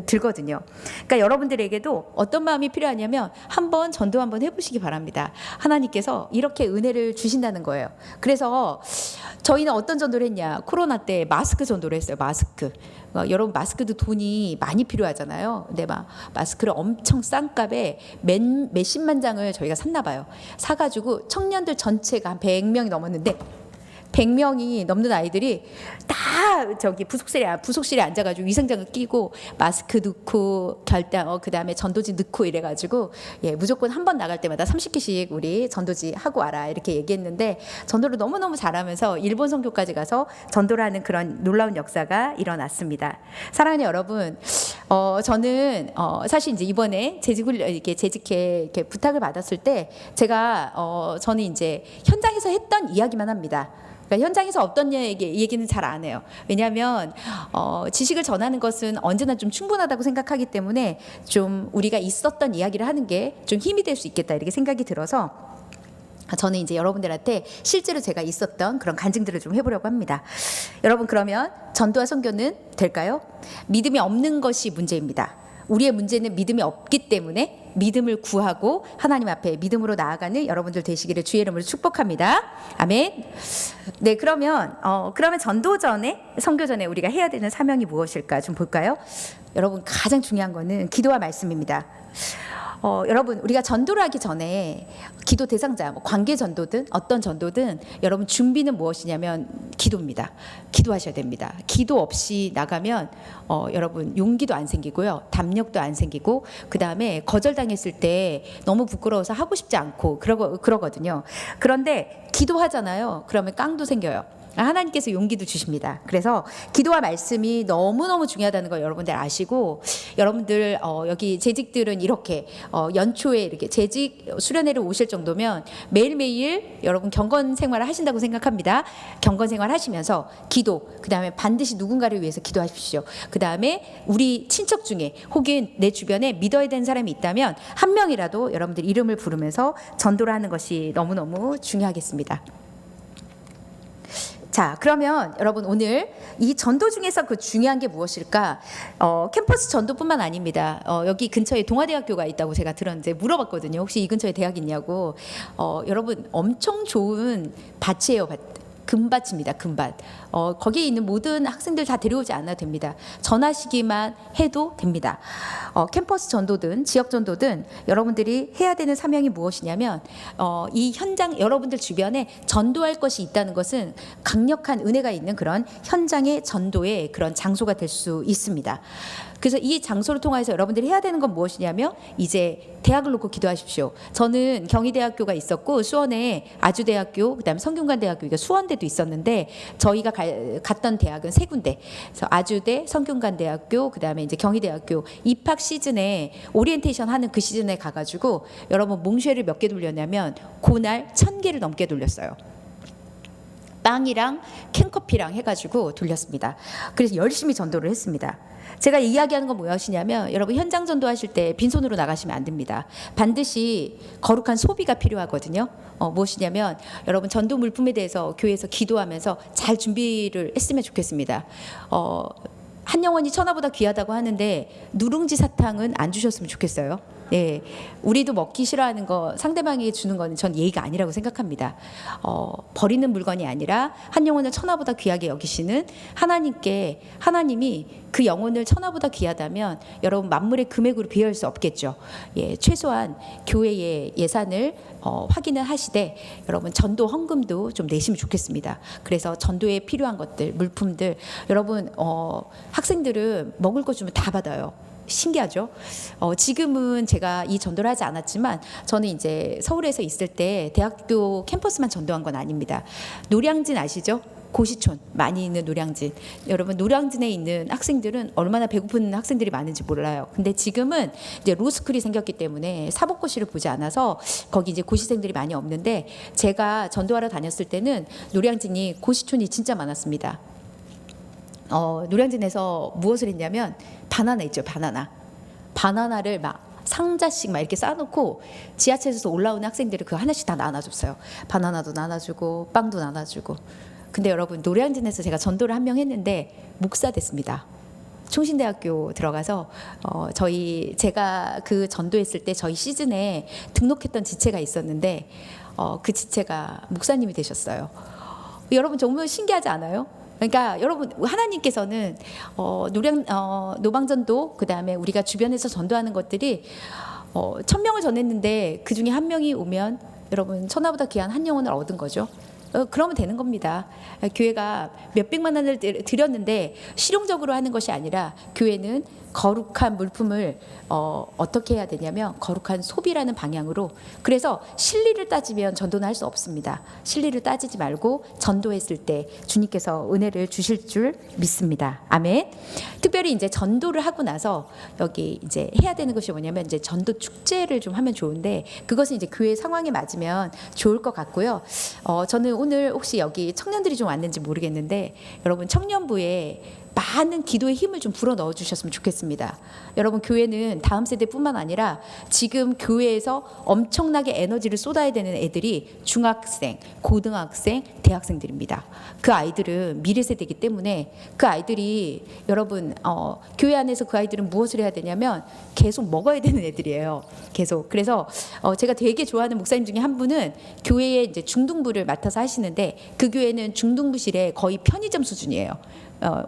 들거든요. 그러니까 여러분들에게도 어떤 마음이 필요하냐면 한번 전도 한번 해보시기 바랍니다. 하나님께서 이렇게 은혜를 주신다는 거예요. 그래서 저희는 어떤 전도를 했냐. 코로나 때 마스크 전도를 했어요. 마스크. 여러분 마스크도 돈이 많이 필요하잖아요. 근데 막 마스크를 엄청 싼 값에 몇십만 장을 저희가 샀나 봐요. 사가지고 청년들 전체가 한 100명이 넘었는데 100명이 넘는 아이들이 다 저기 부속실에 앉아가지고 위생장을 끼고 마스크 넣고 그다음에 전도지 넣고 이래가지고 무조건 한 번 나갈 때마다 30개씩 우리 전도지 하고 와라 이렇게 얘기했는데 전도를 너무너무 잘하면서 일본 선교까지 가서 전도를 하는 그런 놀라운 역사가 일어났습니다. 사랑하는 여러분, 저는 사실 이제 이번에 재직해 이렇게 부탁을 받았을 때 제가 저는 이제 현장에서 했던 이야기만 합니다. 그러니까 현장에서 어떤 얘기는 잘 안 해요. 왜냐하면 지식을 전하는 것은 언제나 좀 충분하다고 생각하기 때문에 좀 우리가 있었던 이야기를 하는 게 좀 힘이 될 수 있겠다 이렇게 생각이 들어서 저는 이제 여러분들한테 실제로 제가 있었던 그런 간증들을 좀 해보려고 합니다. 여러분 그러면 전도와 선교는 될까요? 믿음이 없는 것이 문제입니다. 우리의 문제는 믿음이 없기 때문에 믿음을 구하고 하나님 앞에 믿음으로 나아가는 여러분들 되시기를 주의 이름으로 축복합니다. 아멘. 네, 그러면 전도 전에 선교 전에 우리가 해야 되는 사명이 무엇일까 좀 볼까요? 여러분 가장 중요한 거는 기도와 말씀입니다. 여러분 우리가 전도를 하기 전에 기도 대상자 관계 전도든 어떤 전도든 여러분 준비는 무엇이냐면 기도입니다. 기도하셔야 됩니다. 기도 없이 나가면 여러분 용기도 안 생기고요. 담력도 안 생기고 그다음에 거절당했을 때 너무 부끄러워서 하고 싶지 않고 그러거든요. 그런데 기도하잖아요. 그러면 깡도 생겨요. 하나님께서 용기도 주십니다. 그래서 기도와 말씀이 너무너무 중요하다는 걸 여러분들 아시고, 여러분들 여기 재직들은 이렇게 연초에 이렇게 재직 수련회를 오실 정도면 매일매일 여러분 경건 생활을 하신다고 생각합니다. 경건 생활 하시면서 기도, 그 다음에 반드시 누군가를 위해서 기도하십시오. 그 다음에 우리 친척 중에 혹은 내 주변에 믿어야 되는 사람이 있다면 한 명이라도 여러분들 이름을 부르면서 전도를 하는 것이 너무너무 중요하겠습니다. 자, 그러면 여러분 오늘 이 전도 중에서 그 중요한 게 무엇일까? 캠퍼스 전도뿐만 아닙니다. 여기 근처에 동아대학교가 있다고 제가 들었는데 물어봤거든요. 혹시 이 근처에 대학 있냐고. 여러분 엄청 좋은 밭이에요, 밭. 금밭입니다. 금밭. 거기에 있는 모든 학생들 다 데려오지 않아도 됩니다. 전하시기만 해도 됩니다. 캠퍼스 전도든 지역 전도든 여러분들이 해야 되는 사명이 무엇이냐면 이 현장, 여러분들 주변에 전도할 것이 있다는 것은 강력한 은혜가 있는 그런 현장의 전도의 그런 장소가 될 수 있습니다. 그래서 이 장소를 통해서 여러분들이 해야 되는 건 무엇이냐면 이제 대학을 놓고 기도하십시오. 저는 경희대학교가 있었고 수원에 아주대학교, 그다음에 성균관대학교, 그러니까 수원대도 있었는데 저희가 갔던 대학은 세 군데. 그래서 아주대, 성균관대학교, 그다음에 이제 경희대학교 입학 시즌에 오리엔테이션 하는 그 시즌에 가가지고 여러분 몽쉐를 몇 개 돌렸냐면 그날 1,000개를 넘게 돌렸어요. 빵이랑 캔커피랑 해가지고 돌렸습니다. 그래서 열심히 전도를 했습니다. 제가 이야기하는 건 무엇이냐면 여러분 현장 전도하실 때 빈손으로 나가시면 안 됩니다. 반드시 거룩한 소비가 필요하거든요. 무엇이냐면 여러분 전도 물품에 대해서 교회에서 기도하면서 잘 준비를 했으면 좋겠습니다. 한 영혼이 천하보다 귀하다고 하는데 누룽지 사탕은 안 주셨으면 좋겠어요. 예, 우리도 먹기 싫어하는 거 상대방에게 주는 거는 전 예의가 아니라고 생각합니다. 버리는 물건이 아니라 한 영혼을 천하보다 귀하게 여기시는 하나님께, 하나님이 그 영혼을 천하보다 귀하다면 여러분 만물의 금액으로 비할 수 없겠죠. 예, 최소한 교회의 예산을 확인을 하시되 여러분 전도 헌금도 좀 내시면 좋겠습니다. 그래서 전도에 필요한 것들, 물품들, 여러분 학생들은 먹을 거 주면 다 받아요. 신기하죠? 지금은 제가 이 전도를 하지 않았지만 저는 이제 서울에서 있을 때 대학교 캠퍼스만 전도한 건 아닙니다. 노량진 아시죠? 고시촌 많이 있는 노량진. 여러분 노량진에 있는 학생들은 얼마나 배고픈 학생들이 많은지 몰라요. 근데 지금은 이제 로스쿨이 생겼기 때문에 사법고시를 보지 않아서 거기 이제 고시생들이 많이 없는데 제가 전도하러 다녔을 때는 노량진이 고시촌이 진짜 많았습니다. 노량진에서 무엇을 했냐면 바나나 있죠, 바나나를 막 상자씩 막 이렇게 쌓아놓고 지하철에서 올라오는 학생들을 그 하나씩 다 나눠줬어요. 바나나도 나눠주고 빵도 나눠주고. 근데 여러분 노량진에서 제가 전도를 한 명 했는데 목사 됐습니다. 총신대학교 들어가서 제가 그 전도했을 때 저희 시즌에 등록했던 지체가 있었는데 그 지체가 목사님이 되셨어요. 여러분 정말 신기하지 않아요? 그러니까 여러분 하나님께서는 노방전도 그다음에 우리가 주변에서 전도하는 것들이 1,000명을 전했는데 그 중에 한 명이 오면 여러분 천하보다 귀한 한 영혼을 얻은 거죠. 그러면 되는 겁니다. 교회가 몇백만 원을 드렸는데 실용적으로 하는 것이 아니라 교회는 거룩한 물품을 어떻게 해야 되냐면 거룩한 소비라는 방향으로. 그래서 실리를 따지면 전도는 할 수 없습니다. 실리를 따지지 말고 전도했을 때 주님께서 은혜를 주실 줄 믿습니다. 아멘. 특별히 이제 전도를 하고 나서 여기 이제 해야 되는 것이 뭐냐면 이제 전도 축제를 좀 하면 좋은데 그것은 이제 교회 상황에 맞으면 좋을 것 같고요. 저는 오늘 혹시 여기 청년들이 좀 왔는지 모르겠는데 여러분 청년부에 많은 기도의 힘을 좀 불어 넣어 주셨으면 좋겠습니다. 여러분 교회는 다음 세대뿐만 아니라 지금 교회에서 엄청나게 에너지를 쏟아야 되는 애들이 중학생, 고등학생, 대학생들입니다. 그 아이들은 미래 세대이기 때문에 그 아이들이 여러분 교회 안에서 그 아이들은 무엇을 해야 되냐면 계속 먹어야 되는 애들이에요. 계속. 그래서 제가 되게 좋아하는 목사님 중에 한 분은 교회에 이제 중등부를 맡아서 하시는데 그 교회는 중등부실에 거의 편의점 수준이에요.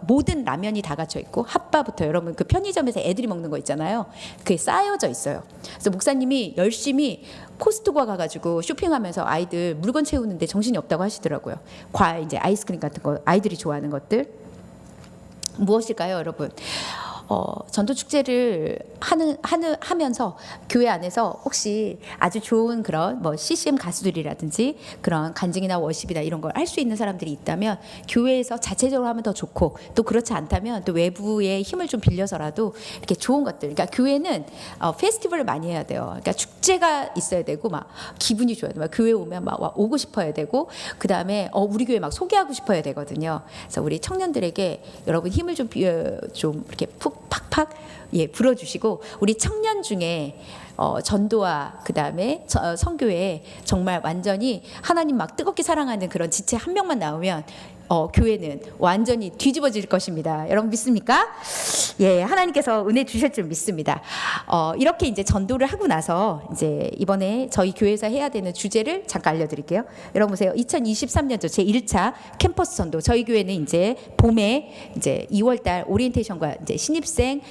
모든 라면이 다 갖춰 있고 핫바부터 여러분 그 편의점에서 애들이 먹는 거 있잖아요. 그게 쌓여져 있어요. 그래서 목사님이 열심히 코스트코 가가지고 쇼핑하면서 아이들 물건 채우는데 정신이 없다고 하시더라고요. 과일 이제 아이스크림 같은 거 아이들이 좋아하는 것들 무엇일까요, 여러분? 전도 축제를 하면서 교회 안에서 혹시 아주 좋은 그런 뭐 CCM 가수들이라든지 그런 간증이나 워십이나 이런 걸 할 수 있는 사람들이 있다면 교회에서 자체적으로 하면 더 좋고, 또 그렇지 않다면 또 외부의 힘을 좀 빌려서라도 이렇게 좋은 것들. 그러니까 교회는 페스티벌을 많이 해야 돼요. 그러니까 축제가 있어야 되고 막 기분이 좋아야 돼. 막 교회 오면 막 오고 싶어야 되고, 그 다음에 우리 교회 막 소개하고 싶어야 되거든요. 그래서 우리 청년들에게 여러분 힘을 좀 이렇게 푹 팍팍 불어주시고, 우리 청년 중에 전도와 그 다음에 선교에 정말 완전히 하나님 막 뜨겁게 사랑하는 그런 지체 한 명만 나오면 교회는 완전히 뒤집어질 것입니다. 여러분 믿습니까? 예, 하나님께서 은혜 주실 줄 믿습니다. 이렇게 이제 전도를 하고 나서 이제 이번에 저희 교회에서 해야 되는 주제를 잠깐 알려드릴게요. 여러분 보세요. 2023년도 제 1차 캠퍼스 전도. 저희 교회는 이제 봄에 이제 2월달 오리엔테이션과 이제 신입생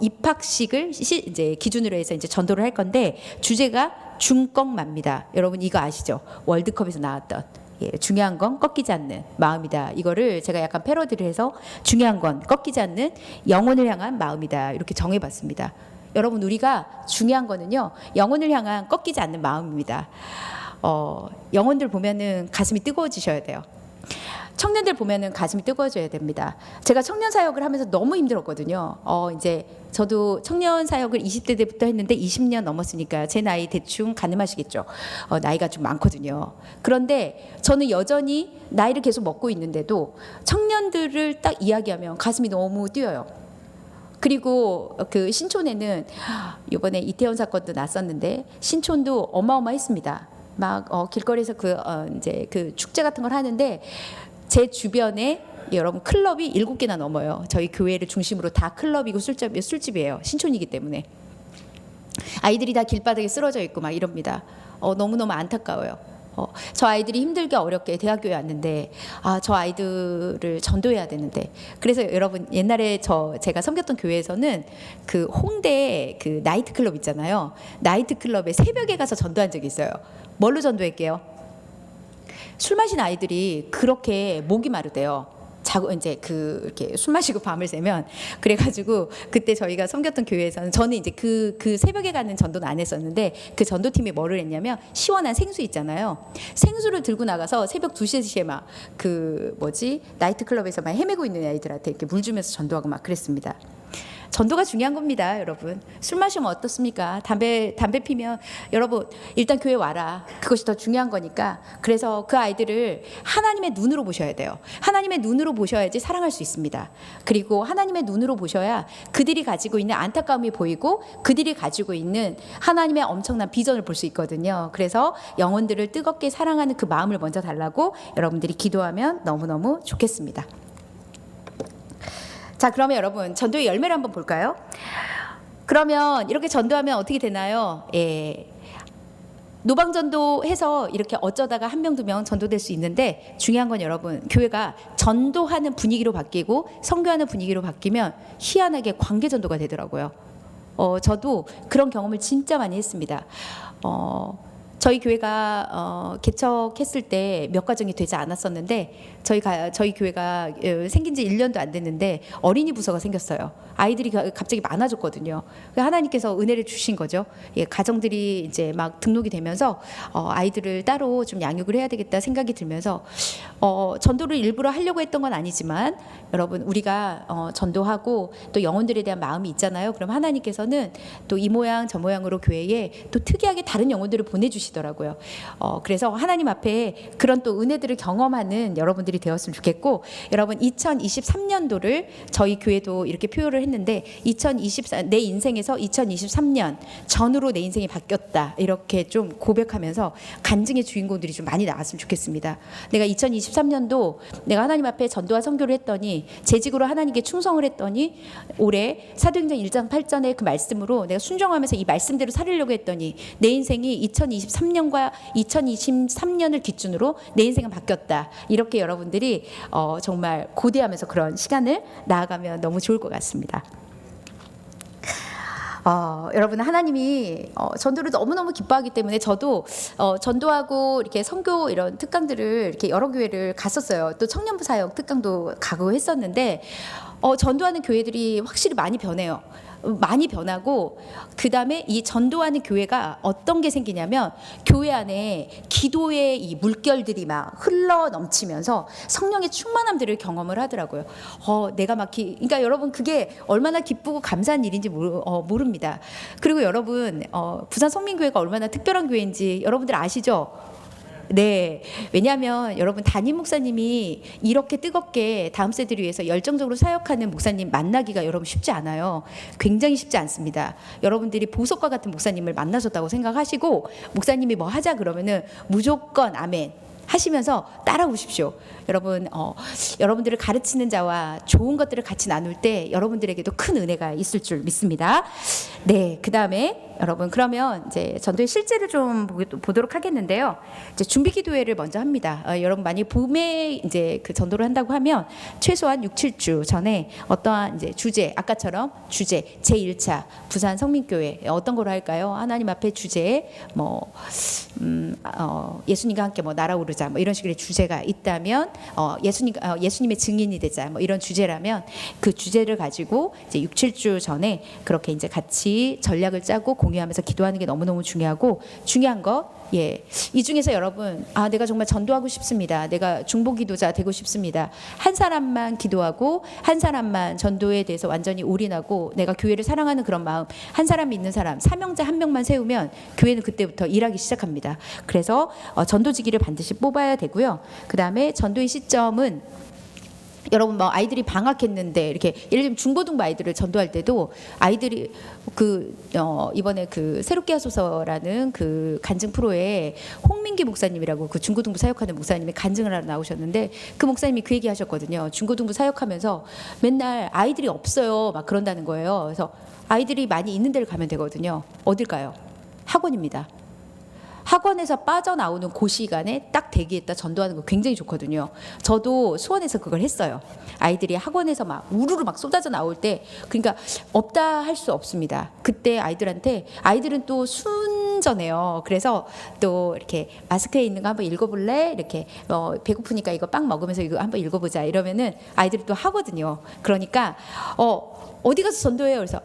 입학식을 이제 기준으로 해서 이제 전도를 할 건데, 주제가 중꺾마입니다. 여러분 이거 아시죠? 월드컵에서 나왔던. 중요한 건 꺾이지 않는 마음이다. 이거를 제가 약간 패러디를 해서 중요한 건 꺾이지 않는 영혼을 향한 마음이다. 이렇게 정해봤습니다. 여러분 우리가 중요한 거는요, 영혼을 향한 꺾이지 않는 마음입니다. 영혼들 보면은 가슴이 뜨거워지셔야 돼요. 청년들 보면은 가슴이 뜨거워져야 됩니다. 제가 청년 사역을 하면서 너무 힘들었거든요. 이제 저도 청년 사역을 20대 때부터 했는데 20년 넘었으니까 제 나이 대충 가늠하시겠죠. 나이가 좀 많거든요. 그런데 저는 여전히 나이를 계속 먹고 있는데도 청년들을 딱 이야기하면 가슴이 너무 뛰어요. 그리고 그 신촌에는 이번에 이태원 사건도 났었는데 신촌도 어마어마했습니다. 막 길거리에서 이제 그 축제 같은 걸 하는데 제 주변에 여러분 클럽이 7개나 넘어요. 저희 교회를 중심으로 다 클럽이고 술집이에요. 신촌이기 때문에. 아이들이 다 길바닥에 쓰러져 있고 막 이럽니다. 너무너무 안타까워요. 저 아이들이 힘들게 어렵게 대학교에 왔는데 저 아이들을 전도해야 되는데, 그래서 여러분 옛날에 제가 섬겼던 교회에서는 그 홍대 그 나이트 클럽 있잖아요. 나이트 클럽에 새벽에 가서 전도한 적이 있어요. 뭘로 전도할게요? 술 마신 아이들이 그렇게 목이 마르대요. 이제 이렇게 술 마시고 밤을 새면. 그래가지고 그때 저희가 섬겼던 교회에서는, 저는 이제 그 새벽에 가는 전도는 안 했었는데, 그 전도팀이 뭐를 했냐면 시원한 생수 있잖아요. 생수를 들고 나가서 새벽 2시, 3시에 막 나이트클럽에서 막 헤매고 있는 아이들한테 이렇게 물 주면서 전도하고 막 그랬습니다. 전도가 중요한 겁니다, 여러분. 술 마시면 어떻습니까? 담배 피면 여러분 일단 교회 와라. 그것이 더 중요한 거니까. 그래서 그 아이들을 하나님의 눈으로 보셔야 돼요. 하나님의 눈으로 보셔야지 사랑할 수 있습니다. 그리고 하나님의 눈으로 보셔야 그들이 가지고 있는 안타까움이 보이고 그들이 가지고 있는 하나님의 엄청난 비전을 볼 수 있거든요. 그래서 영혼들을 뜨겁게 사랑하는 그 마음을 먼저 달라고 여러분들이 기도하면 너무너무 좋겠습니다. 자, 그러면 여러분 전도의 열매를 한번 볼까요? 그러면 이렇게 전도하면 어떻게 되나요? 노방전도해서 이렇게 어쩌다가 1명, 2명 전도될 수 있는데, 중요한 건 여러분 교회가 전도하는 분위기로 바뀌고 선교하는 분위기로 바뀌면 희한하게 관계전도가 되더라고요. 저도 그런 경험을 진짜 많이 했습니다. 저희 교회가 개척했을 때 몇 가정이 되지 않았었는데, 저희 교회가 생긴 지 1년도 안 됐는데 어린이 부서가 생겼어요. 아이들이 갑자기 많아졌거든요. 하나님께서 은혜를 주신 거죠. 가정들이 이제 막 등록이 되면서 아이들을 따로 좀 양육을 해야 되겠다 생각이 들면서 전도를 일부러 하려고 했던 건 아니지만, 여러분 우리가 전도하고 또 영혼들에 대한 마음이 있잖아요. 그럼 하나님께서는 또 이 모양 저 모양으로 교회에 또 특이하게 다른 영혼들을 보내주시더라고요. 그래서 하나님 앞에 그런 또 은혜들을 경험하는 여러분들이 되었으면 좋겠고, 여러분 2023년도를 저희 교회도 이렇게 표현을 했는데, 내 인생에서 2023년 전으로 내 인생이 바뀌었다, 이렇게 좀 고백하면서 간증의 주인공들이 좀 많이 나왔으면 좋겠습니다. 내가 2023년도 내가 하나님 앞에 전도와 선교를 했더니, 재직으로 하나님께 충성을 했더니, 올해 사도행전 1장 8절의 그 말씀으로 내가 순종하면서 이 말씀대로 살으려고 했더니 내 인생이 2023년과 2023년을 기준으로 내 인생은 바뀌었다. 이렇게 여러분들이 정말 고대하면서 그런 시간을 나아가면 너무 좋을 것 같습니다. 여러분 하나님이 전도를 너무너무 기뻐하기 때문에 저도 전도하고 이렇게 선교 이런 특강들을 이렇게 여러 교회를 갔었어요. 또 청년부 사역 특강도 가고 했었는데 전도하는 교회들이 확실히 많이 변해요. 많이 변하고, 그 다음에 이 전도하는 교회가 어떤 게 생기냐면 교회 안에 기도의 이 물결들이 막 흘러 넘치면서 성령의 충만함들을 경험을 하더라고요. 내가 막 그러니까 여러분 그게 얼마나 기쁘고 감사한 일인지 모릅니다. 그리고 여러분 부산 성민교회가 얼마나 특별한 교회인지 여러분들 아시죠? 네, 왜냐하면 여러분 담임 목사님이 이렇게 뜨겁게 다음 세대를 위해서 열정적으로 사역하는 목사님 만나기가 여러분 쉽지 않아요. 굉장히 쉽지 않습니다. 여러분들이 보석과 같은 목사님을 만나셨다고 생각하시고 목사님이 뭐 하자 그러면은 무조건 아멘 하시면서 따라오십시오. 여러분, 여러분들을 가르치는 자와 좋은 것들을 같이 나눌 때 여러분들에게도 큰 은혜가 있을 줄 믿습니다. 네, 그 다음에 여러분 그러면 이제 전도의 실제를 좀 보도록 하겠는데요. 이제 준비 기도회를 먼저 합니다. 여러분 만약 봄에 이제 그 전도를 한다고 하면 최소한 6, 7주 전에 어떠한 이제 주제, 아까처럼 주제 제1차 부산 성민교회 어떤 거로 할까요? 하나님 앞에 주제 뭐 예수님과 함께 뭐 날아오르자 뭐 이런 식의 주제가 있다면 예수님의 증인이 되자 뭐 이런 주제라면 그 주제를 가지고 이제 6, 7주 전에 그렇게 이제 같이 전략을 짜고 공유하면서 기도하는 게 너무너무 중요하고 중요한 거 이 중에서 여러분 내가 정말 전도하고 싶습니다. 내가 중보 기도자 되고 싶습니다. 한 사람만 기도하고 한 사람만 전도에 대해서 완전히 올인하고 내가 교회를 사랑하는 그런 마음 한 사람 믿는 사람 사명자 한 명만 세우면 교회는 그때부터 일하기 시작합니다. 그래서 전도지기를 반드시 뽑아야 되고요. 그 다음에 전도의 시점은 여러분 뭐 아이들이 방학했는데 이렇게 예를 들면 중고등부 아이들을 전도할 때도 아이들이 이번에 그 새롭게 하소서라는 그 간증 프로에 홍민기 목사님이라고 그 중고등부 사역하는 목사님이 간증을 하러 나오셨는데 그 목사님이 그 얘기 하셨거든요. 중고등부 사역하면서 맨날 아이들이 없어요 막 그런다는 거예요. 그래서 아이들이 많이 있는 데를 가면 되거든요. 어딜까요? 학원입니다. 학원에서 빠져나오는 그 시간에 딱 대기했다 전도하는 거 굉장히 좋거든요. 저도 수원에서 그걸 했어요. 아이들이 학원에서 막 우르르 막 쏟아져 나올 때 그러니까 없다 할 수 없습니다. 그때 아이들은 또 순전해요. 그래서 또 이렇게 마스크에 있는 거 한번 읽어볼래? 이렇게 배고프니까 이거 빵 먹으면서 이거 한번 읽어보자 이러면은 아이들이 또 하거든요. 그러니까 어디 가서 전도해요? 그래서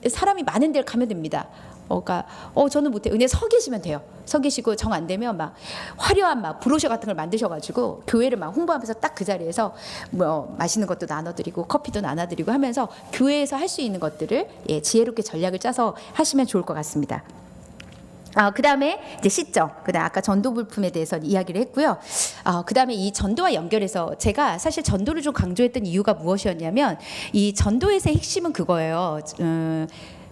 사람이 많은 데를 가면 됩니다. 그러니까 저는 못해요. 그냥 서 계시면 돼요. 서 계시고 정 안 되면 막 화려한 막 브로셔 같은 걸 만드셔가지고 교회를 막 홍보하면서 딱 그 자리에서 뭐 맛있는 것도 나눠드리고 커피도 나눠드리고 하면서 교회에서 할 수 있는 것들을 지혜롭게 전략을 짜서 하시면 좋을 것 같습니다. 그 다음에 이제 시점, 그다음 아까 전도 불품에 대해서 이야기를 했고요. 그 다음에 이 전도와 연결해서 제가 사실 전도를 좀 강조했던 이유가 무엇이었냐면 이 전도에서의 핵심은 그거예요.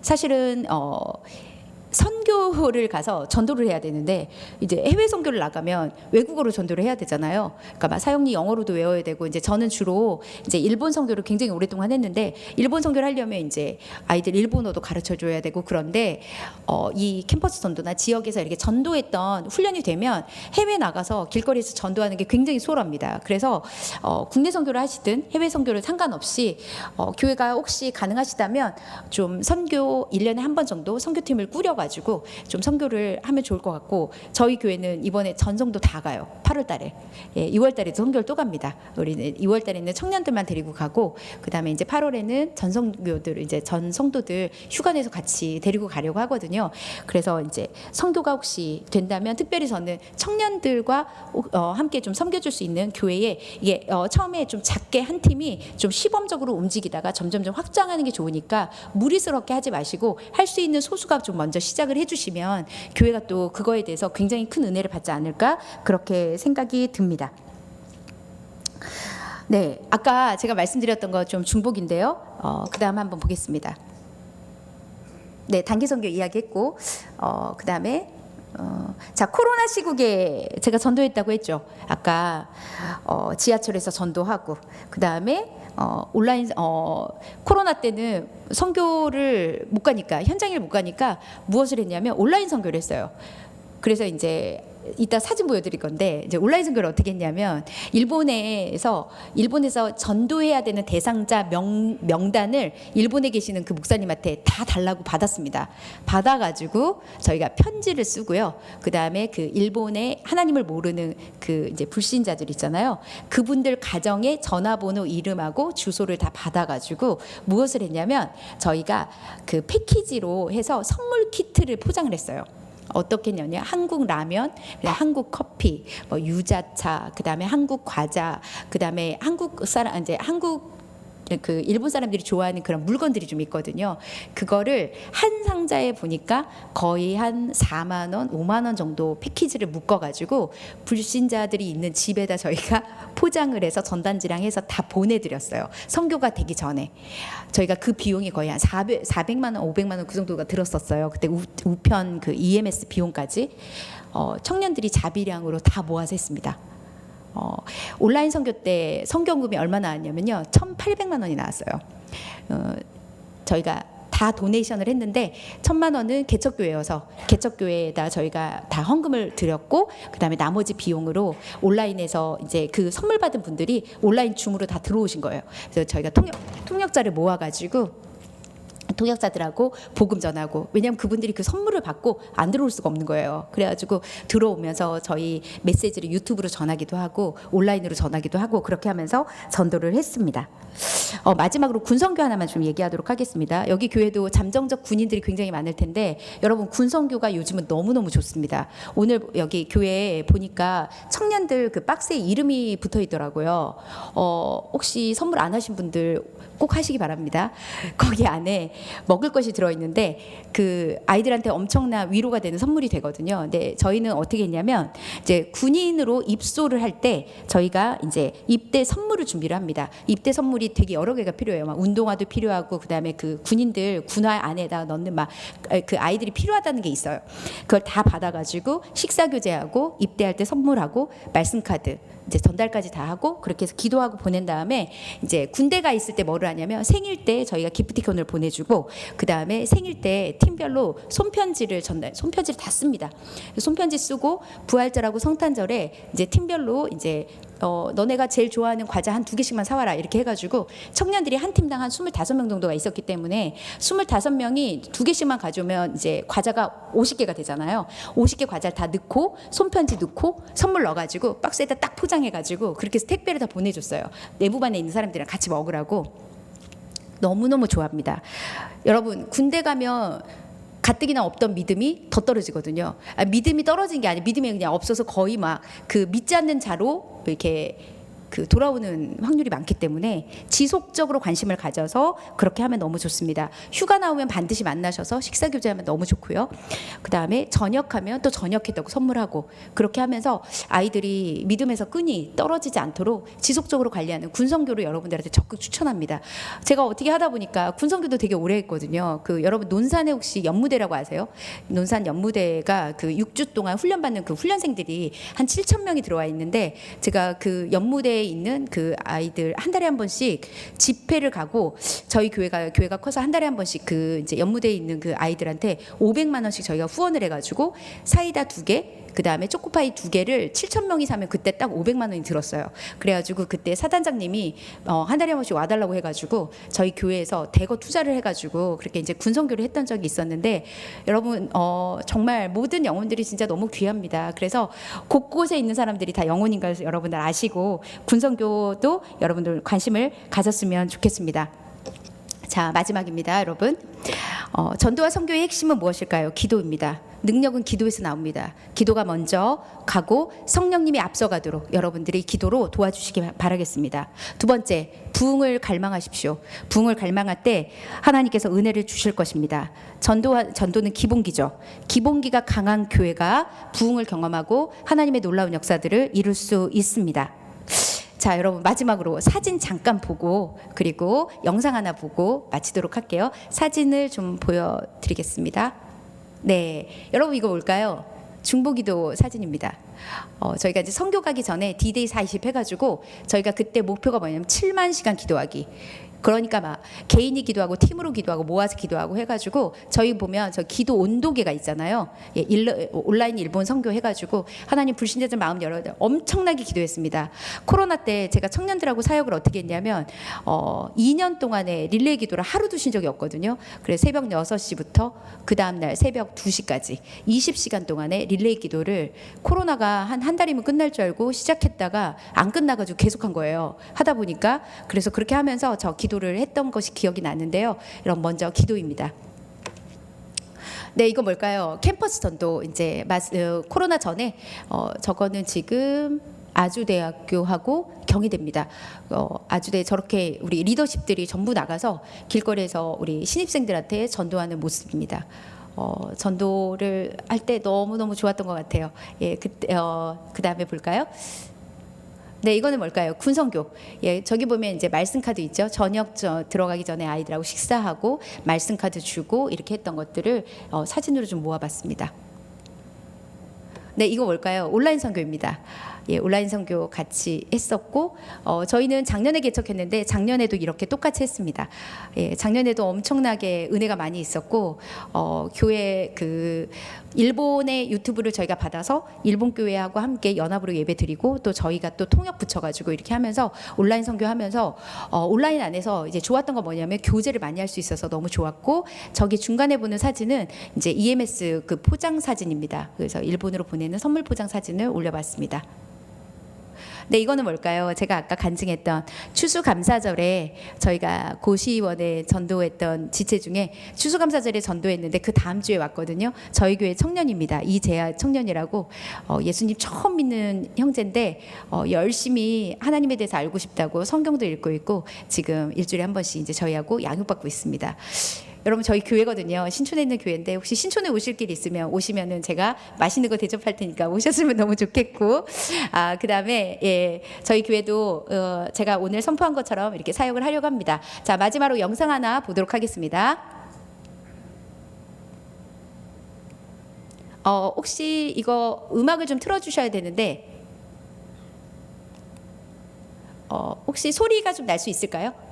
사실은 선교를 가서 전도를 해야 되는데 이제 해외 선교를 나가면 외국어로 전도를 해야 되잖아요. 그러니까 막 사형리 영어로도 외워야 되고 이제 저는 주로 이제 일본 선교를 굉장히 오랫동안 했는데 일본 선교를 하려면 이제 아이들 일본어도 가르쳐 줘야 되고 그런데 이 캠퍼스 전도나 지역에서 이렇게 전도했던 훈련이 되면 해외 나가서 길거리에서 전도하는 게 굉장히 수월합니다. 그래서 국내 선교를 하시든 해외 선교를 상관없이 교회가 혹시 가능하시다면 좀 선교 1년에 한 번 정도 선교팀을 꾸려가지고 좀 선교를 하면 좋을 것 같고 저희 교회는 이번에 전성도 다 가요. 8월 달에 2월 달에도 선교를 또 갑니다. 우리는 2월 달에는 청년들만 데리고 가고 그 다음에 이제 8월에는 전성교들 이제 전 성도들 휴가 내서 같이 데리고 가려고 하거든요. 그래서 이제 선교가 혹시 된다면 특별히 저는 청년들과 함께 좀 섬겨줄 수 있는 교회에 이게 처음에 좀 작게 한 팀이 좀 시범적으로 움직이다가 점점점 확장하는 게 좋으니까 무리스럽게 하지 마시고 할 수 있는 소수가 좀 먼저 시작을 해주시면 교회가 또 그거에 대해서 굉장히 큰 은혜를 받지 않을까 그렇게 생각이 듭니다. 네, 아까 제가 말씀드렸던 거 좀 중복인데요. 그 다음 한번 보겠습니다. 네, 단기 선교 이야기했고 그 다음에 자 코로나 시국에 제가 전도했다고 했죠. 아까 지하철에서 전도하고 그 다음에 온라인 코로나 때는 선교를 못 가니까 현장을 못 가니까 무엇을 했냐면 온라인 선교를 했어요. 그래서 이제 이따 사진 보여드릴 건데 이제 온라인 선교를 어떻게 했냐면 일본에서 전도해야 되는 대상자 명단을 일본에 계시는 그 목사님한테 다 달라고 받았습니다. 받아가지고 저희가 편지를 쓰고요. 그 다음에 그 일본의 하나님을 모르는 그 이제 불신자들 있잖아요. 그분들 가정의 전화번호, 이름하고 주소를 다 받아가지고 무엇을 했냐면 저희가 그 패키지로 해서 선물 키트를 포장을 했어요. 어떻게 했냐면 한국 라면, 한국 커피, 뭐 유자차, 그다음에 한국 과자, 그다음에 한국 사람 이제 한국 그 일본 사람들이 좋아하는 그런 물건들이 좀 있거든요. 그거를 한 상자에 보니까 거의 한 4만 원, 5만 원 정도 패키지를 묶어가지고 불신자들이 있는 집에다 저희가 포장을 해서 전단지랑 해서 다 보내드렸어요. 선교가 되기 전에 저희가 그 비용이 거의 한 400만 원, 500만 원 그 정도가 들었었어요. 그때 우편 그 EMS 비용까지 청년들이 자비량으로 다 모아서 했습니다. 온라인 선교 때 선교금이 얼마 나왔냐면요, 1,800만 원이 나왔어요. 저희가 다 도네이션을 했는데 1,000만 원은 개척교회여서 개척교회에다 저희가 다 헌금을 드렸고, 그다음에 나머지 비용으로 온라인에서 이제 그 선물 받은 분들이 온라인 줌으로 다 들어오신 거예요. 그래서 저희가 통역자를 모아가지고 통역자들하고 복음 전하고, 왜냐하면 그분들이 그 선물을 받고 안 들어올 수가 없는 거예요. 그래가지고 들어오면서 저희 메시지를 유튜브로 전하기도 하고 온라인으로 전하기도 하고 그렇게 하면서 전도를 했습니다. 마지막으로 군선교 하나만 좀 얘기하도록 하겠습니다. 여기 교회도 잠정적 군인들이 굉장히 많을 텐데 여러분, 군선교가 요즘은 너무너무 좋습니다. 오늘 여기 교회에 보니까 청년들 그 박스에 이름이 붙어 있더라고요. 혹시 선물 안 하신 분들 꼭 하시기 바랍니다. 거기 안에 먹을 것이 들어있는데 그 아이들한테 엄청난 위로가 되는 선물이 되거든요. 근데 저희는 어떻게 했냐면 이제 군인으로 입소를 할 때 저희가 이제 입대 선물을 준비를 합니다. 입대 선물이 되게 여러 개가 필요해요. 막 운동화도 필요하고, 그다음에 그 군인들 군화 안에다 넣는 막 그 아이들이 필요하다는 게 있어요. 그걸 다 받아가지고 식사 교제하고 입대할 때 선물하고 말씀 카드 이제 전달까지 다 하고 그렇게 해서 기도하고 보낸 다음에 이제 군대가 있을 때 뭐를 하냐면 생일 때 저희가 기프티콘을 보내주고, 그 다음에 생일 때 팀별로 손편지를 다 씁니다. 손편지 쓰고 부활절하고 성탄절에 이제 팀별로 이제 너네가 제일 좋아하는 과자 한 2개씩만 사와라 이렇게 해가지고 청년들이 한 팀당 한 25명 정도가 있었기 때문에 25명이 2개씩만 가져오면 이제 과자가 50개가 되잖아요. 50개 과자를 다 넣고 손편지 넣고 선물 넣어가지고 박스에다 딱 포장해가지고 그렇게 해서 택배를 다 보내줬어요. 내부반에 있는 사람들이랑 같이 먹으라고. 너무너무 좋아합니다. 여러분, 군대 가면 가뜩이나 없던 믿음이 더 떨어지거든요. 믿음이 떨어진 게 아니라 믿음이 그냥 없어서 거의 막 그 믿지 않는 자로 이렇게 그 돌아오는 확률이 많기 때문에 지속적으로 관심을 가져서 그렇게 하면 너무 좋습니다. 휴가 나오면 반드시 만나셔서 식사 교제하면 너무 좋고요. 그 다음에 전역하면 또 전역했다고 선물하고 그렇게 하면서 아이들이 믿음에서 끈이 떨어지지 않도록 지속적으로 관리하는 군선교를 여러분들한테 적극 추천합니다. 제가 어떻게 하다 보니까 군선교도 되게 오래 했거든요. 그 여러분 논산에 혹시 연무대라고 아세요? 논산 연무대가 그 6주 동안 훈련받는 그 훈련생들이 한 7,000명이 들어와 있는데 제가 그 연무대 있는 그 아이들 한 달에 한 번씩 집회를 가고, 저희 교회가 커서 한 달에 한 번씩 그 이제 연무대에 있는 그 아이들한테 500만 원씩 저희가 후원을 해가지고 사이다 2개, 그 다음에 초코파이 2개를 7,000명이 사면 그때 딱 500만 원이 들었어요. 그래가지고 그때 사단장님이 한 달에 한 번씩 와달라고 해가지고 저희 교회에서 대거 투자를 해가지고 그렇게 이제 군선교를 했던 적이 있었는데, 여러분 정말 모든 영혼들이 진짜 너무 귀합니다. 그래서 곳곳에 있는 사람들이 다 영혼인 걸 여러분들 아시고 군선교도 여러분들 관심을 가졌으면 좋겠습니다. 자, 마지막입니다, 여러분. 전도와 선교의 핵심은 무엇일까요? 기도입니다. 능력은 기도에서 나옵니다. 기도가 먼저 가고 성령님이 앞서가도록 여러분들이 기도로 도와주시기 바라겠습니다. 두 번째, 부흥을 갈망하십시오. 부흥을 갈망할 때 하나님께서 은혜를 주실 것입니다. 전도는 기본기죠. 기본기가 강한 교회가 부흥을 경험하고 하나님의 놀라운 역사들을 이룰 수 있습니다. 자, 여러분 마지막으로 사진 잠깐 보고 그리고 영상 하나 보고 마치도록 할게요. 사진을 좀 보여드리겠습니다. 네, 여러분 이거 뭘까요? 중보기도 사진입니다. 저희가 이제 선교 가기 전에 D-Day 40 해가지고 저희가 그때 목표가 뭐냐면 7만 시간 기도하기. 그러니까 막 개인이 기도하고 팀으로 기도하고 모아서 기도하고 해가지고 저희 보면 저 기도 온도계가 있잖아요. 예, 온라인 일본 선교 해가지고 하나님 불신자들 마음 열어 엄청나게 기도했습니다. 코로나 때 제가 청년들하고 사역을 어떻게 했냐면 2년 동안에 릴레이 기도를 하루도 쉰 적이 없거든요. 그래서 새벽 6시부터 그 다음날 새벽 2시까지 20시간 동안에 릴레이 기도를 코로나가 한 달이면 끝날 줄 알고 시작했다가 안 끝나가지고 계속한 거예요. 하다 보니까 그래서 그렇게 하면서 저 기도를 했던 것이 기억이 나는데요. 그럼 먼저 기도입니다. 네, 이거 뭘까요? 캠퍼스 전도 이제 코로나 전에 저거는 지금 아주대학교하고 경희대입니다. 아주대 저렇게 우리 리더십들이 전부 나가서 길거리에서 우리 신입생들한테 전도하는 모습입니다. 전도를 할 때 너무너무 좋았던 것 같아요. 예, 그 다음에 볼까요? 네, 이거는 뭘까요? 군성교. 예, 저기 보면 이제 말씀 카드 있죠. 저녁 들어가기 전에 아이들하고 식사하고 말씀 카드 주고 이렇게 했던 것들을 사진으로 좀 모아봤습니다. 네, 이거 뭘까요? 온라인 선교입니다. 예, 온라인 선교 같이 했었고 저희는 작년에 개척했는데 작년에도 이렇게 똑같이 했습니다. 예, 작년에도 엄청나게 은혜가 많이 있었고 교회 그 일본의 유튜브를 저희가 받아서 일본 교회하고 함께 연합으로 예배드리고 또 저희가 또 통역 붙여가지고 이렇게 하면서 온라인 선교하면서 온라인 안에서 이제 좋았던 거 뭐냐면 교제를 많이 할 수 있어서 너무 좋았고 저기 중간에 보는 사진은 이제 EMS 그 포장 사진입니다. 그래서 일본으로 보내는 선물 포장 사진을 올려봤습니다. 네, 이거는 뭘까요? 제가 아까 간증했던 추수감사절에 저희가 고시원에 전도했던 지체 중에 추수감사절에 전도했는데 그 다음 주에 왔거든요. 저희 교회 청년입니다. 이재하 청년이라고 예수님 처음 믿는 형제인데 열심히 하나님에 대해서 알고 싶다고 성경도 읽고 있고 지금 일주일에 한 번씩 이제 저희하고 양육받고 있습니다. 여러분 저희 교회거든요. 신촌에 있는 교회인데 혹시 신촌에 오실 길 있으면 오시면은 제가 맛있는 거 대접할 테니까 오셨으면 너무 좋겠고 그다음에 예, 저희 교회도 제가 오늘 선포한 것처럼 이렇게 사역을 하려고 합니다. 자, 마지막으로 영상 하나 보도록 하겠습니다. 혹시 이거 음악을 좀 틀어주셔야 되는데 혹시 소리가 좀 날 수 있을까요?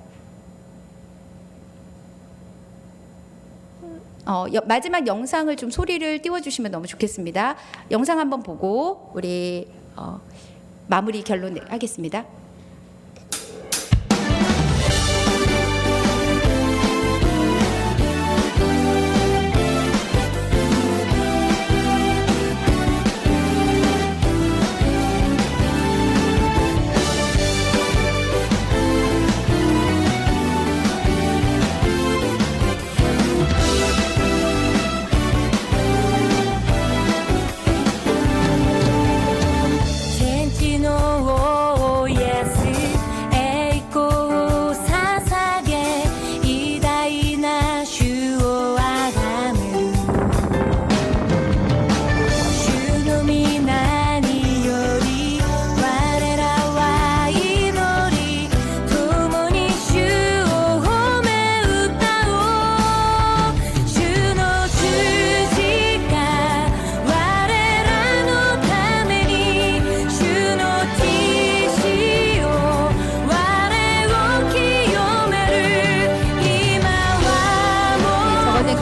마지막 영상을 좀 소리를 띄워주시면 너무 좋겠습니다. 영상 한번 보고 우리 마무리 결론 하겠습니다.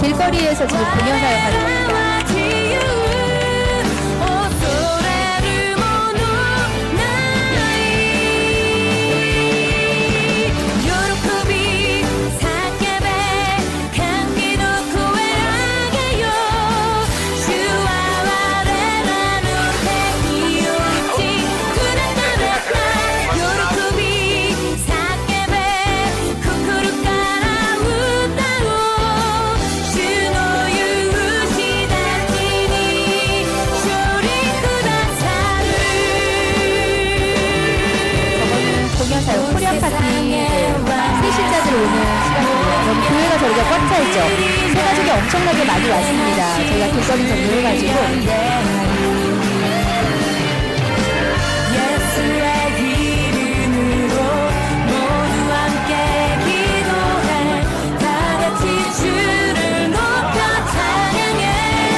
길거리에서 지금 공연 사역하는 겁니다. 저희가 꽉 차있죠. 새가족이 엄청나게 많이 왔습니다. 저희가 길거리 전도해가지고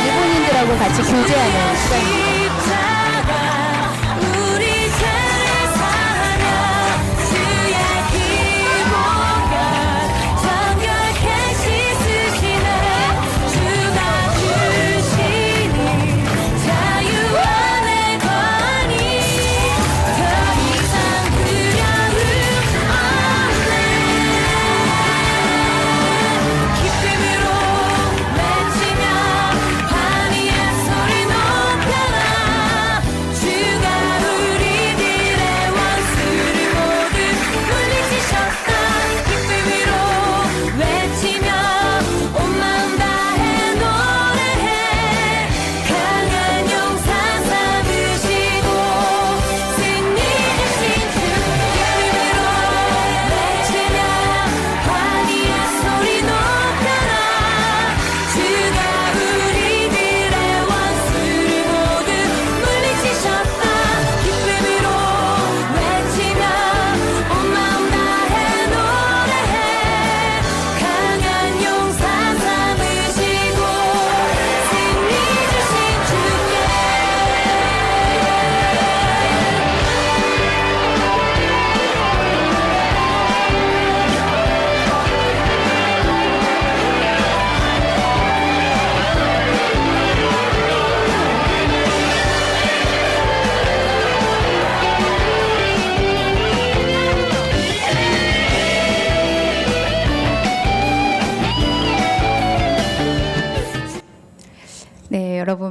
일본인들하고 같이 교제하는 시간입니다.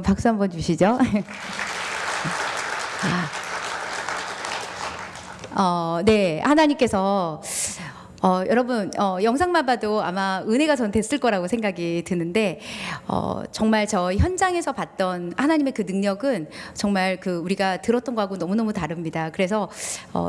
박수 한번 주시죠. 네, 하나님께서 여러분 영상만 봐도 아마 은혜가 전 됐을 거라고 생각이 드는데 정말 저 현장에서 봤던 하나님의 그 능력은 정말 그 우리가 들었던 거하고 너무너무 다릅니다. 그래서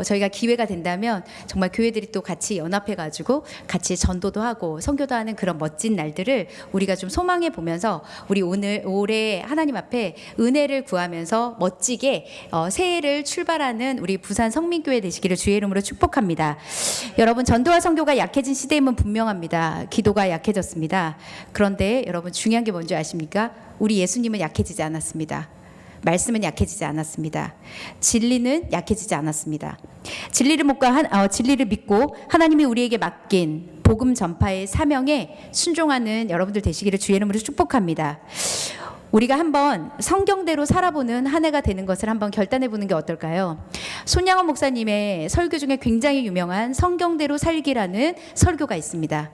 저희가 기회가 된다면 정말 교회들이 또 같이 연합해 가지고 같이 전도도 하고 선교도 하는 그런 멋진 날들을 우리가 좀 소망해 보면서 우리 올해 하나님 앞에 은혜를 구하면서 멋지게 새해를 출발하는 우리 부산 성민교회 되시기를 주의 이름으로 축복합니다. 여러분 전도와 선교가 약해진 시대임은 분명합니다. 기도가 약해졌습니다. 그런데 여러분 중요한 게 뭔지 아십니까? 우리 예수님은 약해지지 않았습니다. 말씀은 약해지지 않았습니다. 진리는 약해지지 않았습니다. 진리를 믿고 하나님이 우리에게 맡긴 복음 전파의 사명에 순종하는 여러분들 되시기를 주의 이름으로 축복합니다. 우리가 한번 성경대로 살아보는 한 해가 되는 것을 한번 결단해 보는 게 어떨까요? 손양원 목사님의 설교 중에 굉장히 유명한 성경대로 살기라는 설교가 있습니다.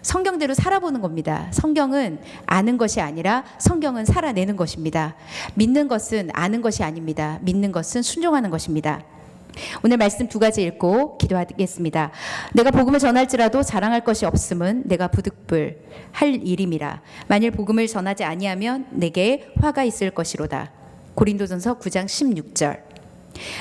성경대로 살아보는 겁니다. 성경은 아는 것이 아니라 성경은 살아내는 것입니다. 믿는 것은 아는 것이 아닙니다. 믿는 것은 순종하는 것입니다. 오늘 말씀 두 가지 읽고 기도하겠습니다. 내가 복음을 전할지라도 자랑할 것이 없음은 내가 부득불 할 일임이라. 만일 복음을 전하지 아니하면 내게 화가 있을 것이로다. 고린도전서 9장 16절.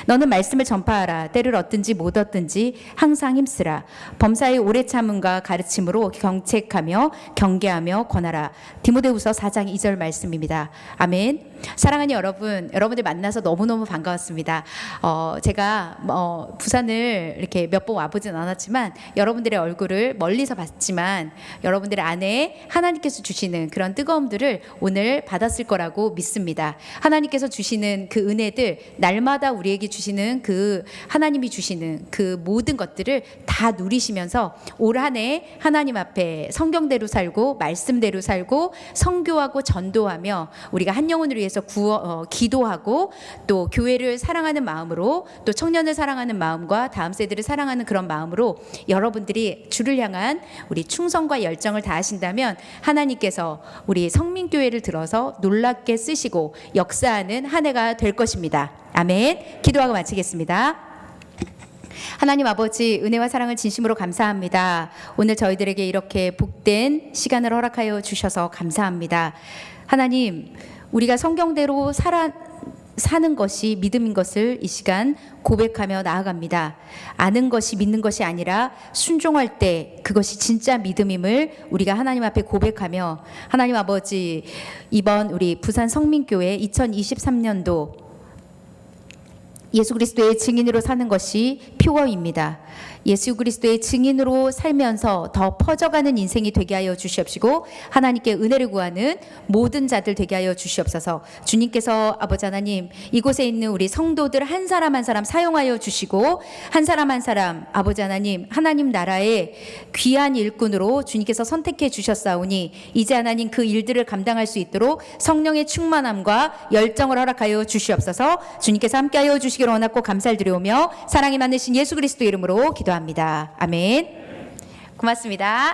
너는 말씀을 전파하라. 때를 얻든지 못 얻든지 항상 힘쓰라. 범사의 오래 참음과 가르침으로 경책하며 경계하며 권하라. 디모데후서 4장 2절 말씀입니다. 아멘. 사랑하는 여러분들 만나서 너무너무 반가웠습니다. 제가 부산을 이렇게 몇 번 와보진 않았지만 여러분들의 얼굴을 멀리서 봤지만 여러분들의 안에 하나님께서 주시는 그런 뜨거움들을 오늘 받았을 거라고 믿습니다. 하나님께서 주시는 그 은혜들, 날마다 우리에게 주시는 그 하나님이 주시는 그 모든 것들을 다 누리시면서 올 한 해 하나님 앞에 성경대로 살고 말씀대로 살고 선교하고 전도하며 우리가 한 영혼을 위해서 기도하고 또 교회를 사랑하는 마음으로 또 청년을 사랑하는 마음과 다음 세대를 사랑하는 그런 마음으로 여러분들이 주를 향한 우리 충성과 열정을 다하신다면 하나님께서 우리 성민교회를 들어서 놀랍게 쓰시고 역사하는 한 해가 될 것입니다. 아멘. 기도하고 마치겠습니다. 하나님 아버지, 은혜와 사랑을 진심으로 감사합니다. 오늘 저희들에게 이렇게 복된 시간을 허락하여 주셔서 감사합니다. 하나님, 우리가 성경대로 사는 것이 믿음인 것을 이 시간 고백하며 나아갑니다. 아는 것이 믿는 것이 아니라 순종할 때 그것이 진짜 믿음임을 우리가 하나님 앞에 고백하며, 하나님 아버지, 이번 우리 부산 성민교회 2023년도 예수 그리스도의 증인으로 사는 것이 표어입니다. 예수 그리스도의 증인으로 살면서 더 퍼져가는 인생이 되게 하여 주시옵시고 하나님께 은혜를 구하는 모든 자들 되게 하여 주시옵소서. 주님께서 아버지 하나님 이곳에 있는 우리 성도들 한 사람 한 사람 사용하여 주시고 한 사람 한 사람 아버지 하나님 나라의 귀한 일꾼으로 주님께서 선택해 주셨사오니 이제 하나님 그 일들을 감당할 수 있도록 성령의 충만함과 열정을 허락하여 주시옵소서. 주님께서 함께하여 주시기를 원하고 감사를 드리오며 사랑이 많으신 예수 그리스도 이름으로 기도합니다. 아멘. 고맙습니다.